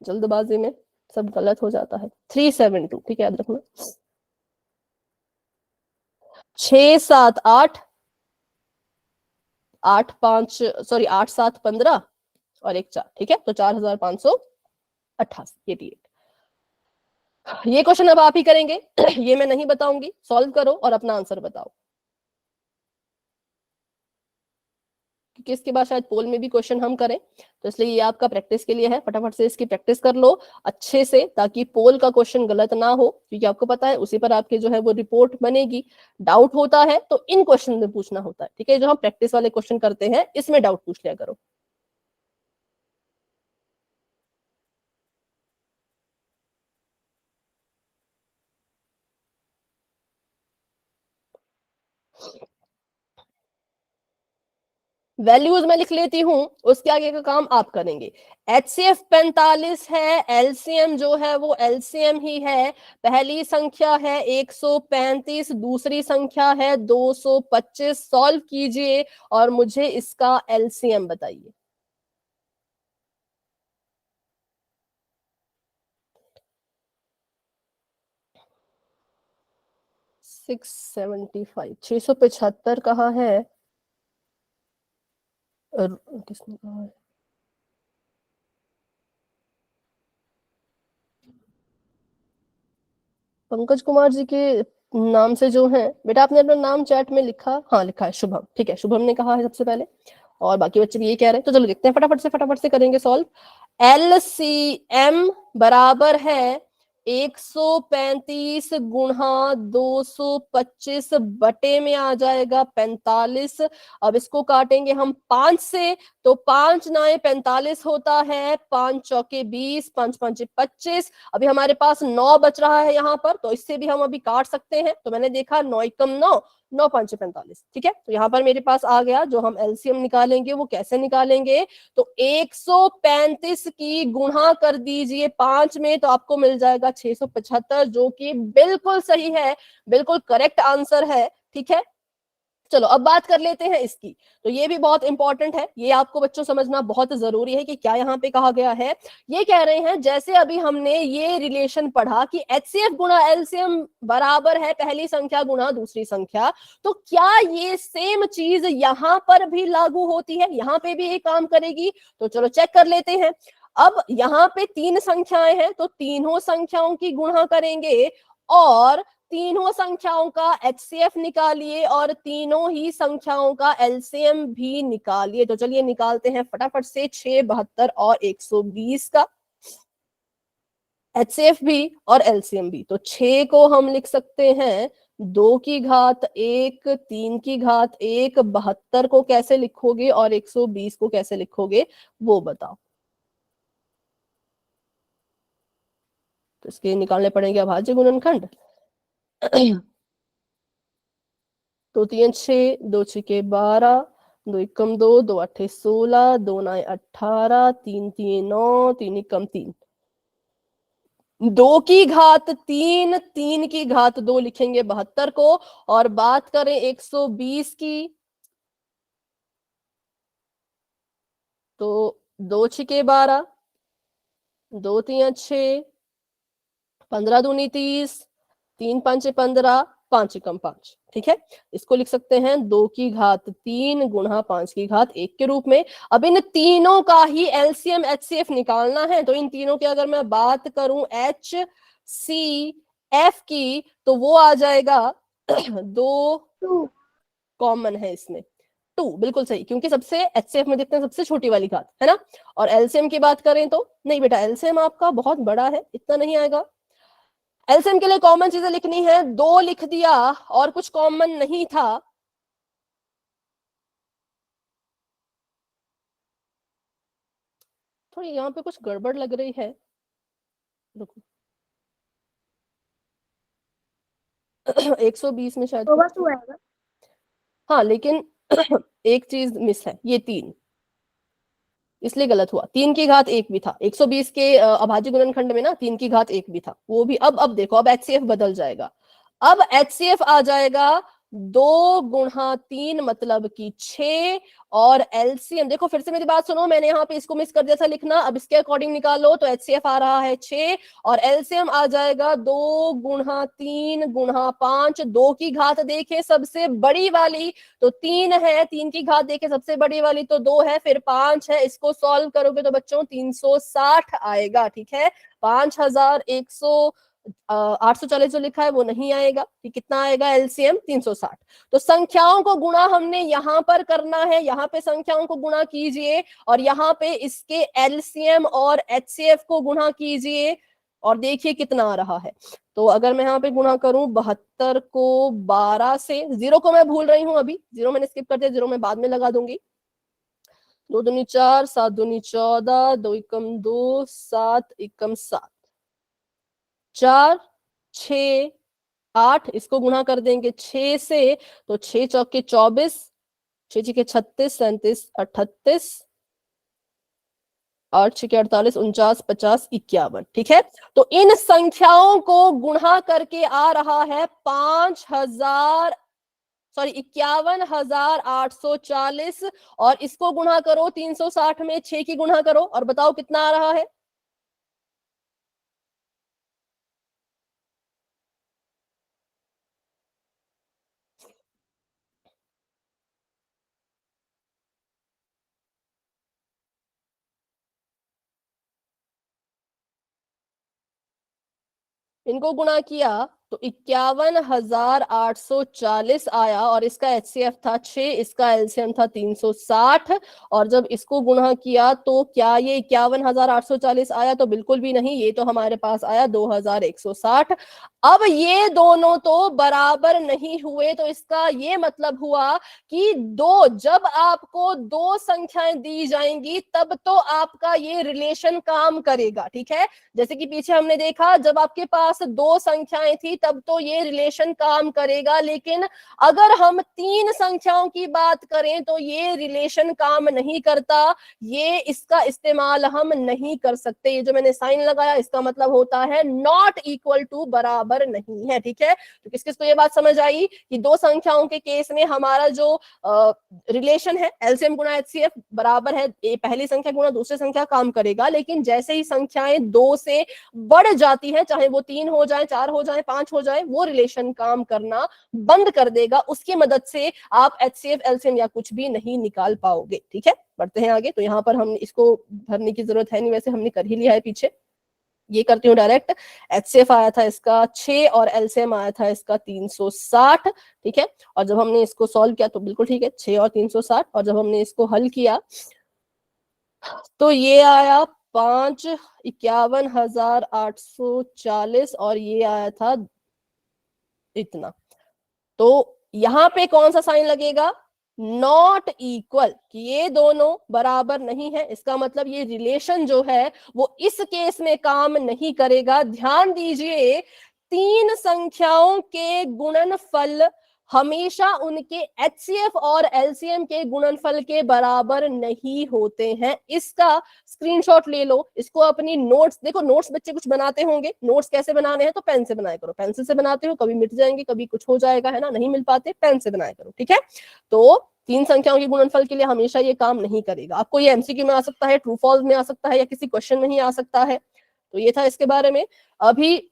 जल्दबाजी में सब गलत हो जाता है। 372, ठीक है याद रखना। 6 7 8, 8 5 सॉरी 8 7 15 और 1 4, ठीक है, तो 4588 ये ये क्वेश्चन अब आप ही करेंगे। ये मैं नहीं बताऊंगी, सॉल्व करो और अपना आंसर बताओ, क्योंकि इसके बाद शायद पोल में भी क्वेश्चन हम करें, तो इसलिए ये आपका प्रैक्टिस के लिए है। फटाफट से इसकी प्रैक्टिस कर लो अच्छे से, ताकि पोल का क्वेश्चन गलत ना हो, क्योंकि आपको पता है उसी पर आपके जो है वो रिपोर्ट बनेगी। डाउट होता है तो इन क्वेश्चन में पूछना होता है, ठीक है, जो हम प्रैक्टिस वाले क्वेश्चन करते हैं इसमें डाउट पूछ लिया करो। वैल्यूज मैं लिख लेती हूं, उसके आगे का काम आप करेंगे। HCF 45 है, LCM जो है वो LCM ही है। पहली संख्या है 135, दूसरी संख्या है 225। सॉल्व कीजिए और मुझे इसका LCM बताइए। सिक्स 675 कहाँ है, किसने कहा है? पंकज कुमार जी के नाम से जो है, बेटा आपने अपना नाम चैट में लिखा, हाँ लिखा है शुभम, ठीक है, शुभम ने कहा है सबसे पहले, और बाकी बच्चे भी ये कह रहे हैं, तो चलो देखते हैं फटाफट से करेंगे सॉल्व। LCM बराबर है 135 गुणा 225 बटे में आ जाएगा 45। अब इसको काटेंगे हम 5 से, तो 5 9 45 होता है, 5 चौके 20, 5 5 25। अभी हमारे पास 9 बच रहा है यहाँ पर, तो इससे भी हम अभी काट सकते हैं। तो मैंने देखा 9 एकम 9, 9 5 45, ठीक है, तो यहाँ पर मेरे पास आ गया। जो हम LCM निकालेंगे वो कैसे निकालेंगे, तो 135 की गुणा कर दीजिए 5 में, तो आपको मिल जाएगा 675, जो कि बिल्कुल सही है, बिल्कुल करेक्ट आंसर है। ठीक है, चलो अब बात कर लेते हैं इसकी। तो ये भी बहुत इंपॉर्टेंट है, ये आपको बच्चों समझना बहुत जरूरी है कि क्या यहाँ पे कहा गया है। ये कह रहे हैं जैसे अभी हमने ये रिलेशन पढ़ा कि HCF गुणा LCM बराबर है पहली संख्या गुणा दूसरी संख्या, तो क्या ये सेम चीज यहाँ पर भी लागू होती है, यहाँ पे भी ये काम करेगी? तो चलो चेक कर लेते हैं। अब यहाँ पे 3 संख्याएं हैं, तो तीनों संख्याओं की गुणा करेंगे और तीनों संख्याओं का HCF निकालिए और तीनों ही संख्याओं का LCM भी निकालिए। तो चलिए निकालते हैं फटाफट से 6, 72 और 120 का HCF भी और LCM भी। तो 6 को हम लिख सकते हैं 2 की घात 1, 3 की घात 1, 72 को कैसे लिखोगे और 120 को कैसे लिखोगे वो बताओ। तो इसके निकालने पड़ेंगे अभाज्य गुणनखंड। तो 3 6, 2 6 12, 2 एकम 2, 2 8 16, 2 9 18, 3 3 9, 3 एकम 3, 2 की घात 3, 3 की घात 2 लिखेंगे 72 को। और बात करें 120 की, तो 2 6 12, 2 3 6, 15 दूनी 30, 3 5 15, 5 एकम 5। ठीक है, इसको लिख सकते हैं 2 की घात 3 गुणा 5 की घात 1 के रूप में। अब इन तीनों का ही LCM HCF निकालना है, तो इन तीनों की अगर मैं बात करूं HCF की, तो वो आ जाएगा 2 कॉमन है इसमें, 2 बिल्कुल सही, क्योंकि सबसे HCF में देखते हैं सबसे छोटी वाली घात है ना। और LCM की बात करें तो नहीं बेटा, LCM आपका बहुत बड़ा है, इतना नहीं आएगा। LCM के लिए कॉमन चीजें लिखनी है, 2 लिख दिया और कुछ कॉमन नहीं था, थोड़ी यहाँ पे कुछ गड़बड़ लग रही है, रुको। 120 में शायद होगा तो आएगा। हाँ, लेकिन एक चीज मिस है, ये 3 इसलिए गलत हुआ। 3 की घात 1 भी था 120 के अभाज्य गुणनखंड में ना, 3 की घात 1 भी था, वो भी। अब देखो, अब HCF बदल जाएगा। अब HCF आ जाएगा 2 गुणा 3 मतलब कि 6, और LCM देखो, फिर से मेरी बात सुनो, मैंने यहाँ पे इसको मिस कर दिया था लिखना, अब इसके अकॉर्डिंग निकालो। तो HCF आ रहा है 6 और LCM आ जाएगा 2 गुणा 3 गुणा 5। 2 की घात देखे सबसे बड़ी वाली तो 3 है, 3 की घात देखे सबसे बड़ी वाली तो 2 है, फिर 5 है। इसको सॉल्व करोगे तो बच्चों 360 आएगा। ठीक है, 840 जो लिखा है वो नहीं आएगा। कितना आएगा LCM? 360। तो संख्याओं को गुणा हमने यहाँ पर करना है, यहाँ पे संख्याओं को गुणा कीजिए और यहाँ पे इसके LCM और HCF को गुणा कीजिए और देखिए कितना आ रहा है। तो अगर मैं यहाँ पे गुणा करूं 72 को 12 से, 0 को मैं भूल रही हूं, अभी 0 मैंने स्किप कर दिया, 0 मैं बाद में लगा दूंगी। 2 दूनी 4, 7 दूनी 14, 2 एकम 2, 7 एकम 7, 4 6 8, इसको गुणा कर देंगे 6 से, तो 6 चौके 24, 6 छके 36, 37 38, 8 छके 48, 49 50 51। ठीक है, तो इन संख्याओं को गुणा करके आ रहा है 51,840, और इसको गुणा करो 360 में, 6 की गुणा करो और बताओ कितना आ रहा है। इनको गुणा किया तो 51,840 आया, और इसका HCF था 6, इसका LCM था 360, और जब इसको गुणा किया तो क्या ये 51,840 आया? तो बिल्कुल भी नहीं, ये तो हमारे पास आया 2,160। अब ये दोनों तो बराबर नहीं हुए, तो इसका ये मतलब हुआ कि जब आपको 2 संख्याएं दी जाएंगी तब तो आपका ये रिलेशन काम करेगा। ठीक है, जैसे कि पीछे हमने देखा, जब आपके पास 2 संख्याएं थी तब तो ये रिलेशन काम करेगा, लेकिन अगर हम 3 संख्याओं की बात करें तो ये रिलेशन काम नहीं करता, ये इसका इस्तेमाल हम नहीं कर सकते। ये जो मैंने साइन लगाया इसका मतलब होता है नॉट इक्वल टू, बराबर नहीं है। ठीक है, तो किस किस को ये बात समझ आई कि 2 संख्याओं के केस में हमारा जो रिलेशन है एलसीएम गुणा एचसीएफ बराबर है ये पहली संख्या गुणा दूसरी संख्या काम करेगा, लेकिन जैसे ही संख्याएं 2 से बढ़ जाती है, चाहे वो 3 हो जाए, 4 हो जाए, 5 हो जाए, वो रिलेशन काम करना बंद कर देगा। उसकी मदद से आप एचसीएफ एलसीएम या कुछ भी नहीं निकाल पाओगे। ठीक है, बढ़ते हैं आगे। तो यहाँ पर हम इसको भरने की जरूरत है नहीं, वैसे हमने कर ही लिया है पीछे। ये करती हूँ डायरेक्ट। एचसीएफ आया था इसका 6 और एलसीएम आया था इसका 360। ठीक है, और जब हमने इसको सॉल्व किया तो बिल्कुल ठीक है, 6 और 360, और जब हमने इसको हल किया तो ये आया 5,51,840 और ये आया था इतना। तो यहाँ पे कौन सा साइन लगेगा? नॉट इक्वल, कि ये दोनों बराबर नहीं है। इसका मतलब ये रिलेशन जो है वो इस केस में काम नहीं करेगा। ध्यान दीजिए, 3 संख्याओं के गुणनफल हमेशा उनके एचसीएफ और एलसीएम के गुणनफल के बराबर नहीं होते हैं। इसका स्क्रीनशॉट ले लो, इसको अपनी नोट्स, देखो नोट्स बच्चे कुछ बनाते होंगे, नोट्स कैसे बनाने हैं तो पेन से बनाया करो। पेंसिल से बनाते हो कभी मिट जाएंगे, कभी कुछ हो जाएगा, है ना, नहीं मिल पाते, पेन से बनाया करो। ठीक है, तो 3 संख्याओं के गुणनफल के लिए हमेशा ये काम नहीं करेगा। आपको ये एमसीक्यू में आ सकता है, ट्रू फॉल्स में आ सकता है, या किसी क्वेश्चन में ही आ सकता है। तो ये था इसके बारे में। अभी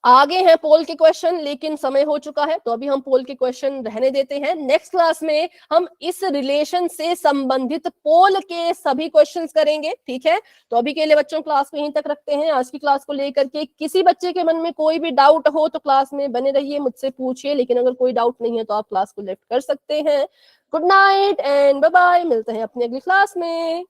आगे हैं पोल के क्वेश्चन, लेकिन समय हो चुका है तो अभी हम पोल के क्वेश्चन रहने देते हैं। नेक्स्ट क्लास में हम इस रिलेशन से संबंधित पोल के सभी क्वेश्चंस करेंगे। ठीक है, तो अभी के लिए बच्चों क्लास को यहीं तक रखते हैं। आज की क्लास को लेकर के किसी बच्चे के मन में कोई भी डाउट हो तो क्लास में बने रहिए, मुझसे पूछिए, लेकिन अगर कोई डाउट नहीं है तो आप क्लास को लेफ्ट कर सकते हैं। Good night and bye bye, मिलते हैं अपनी अगली क्लास में।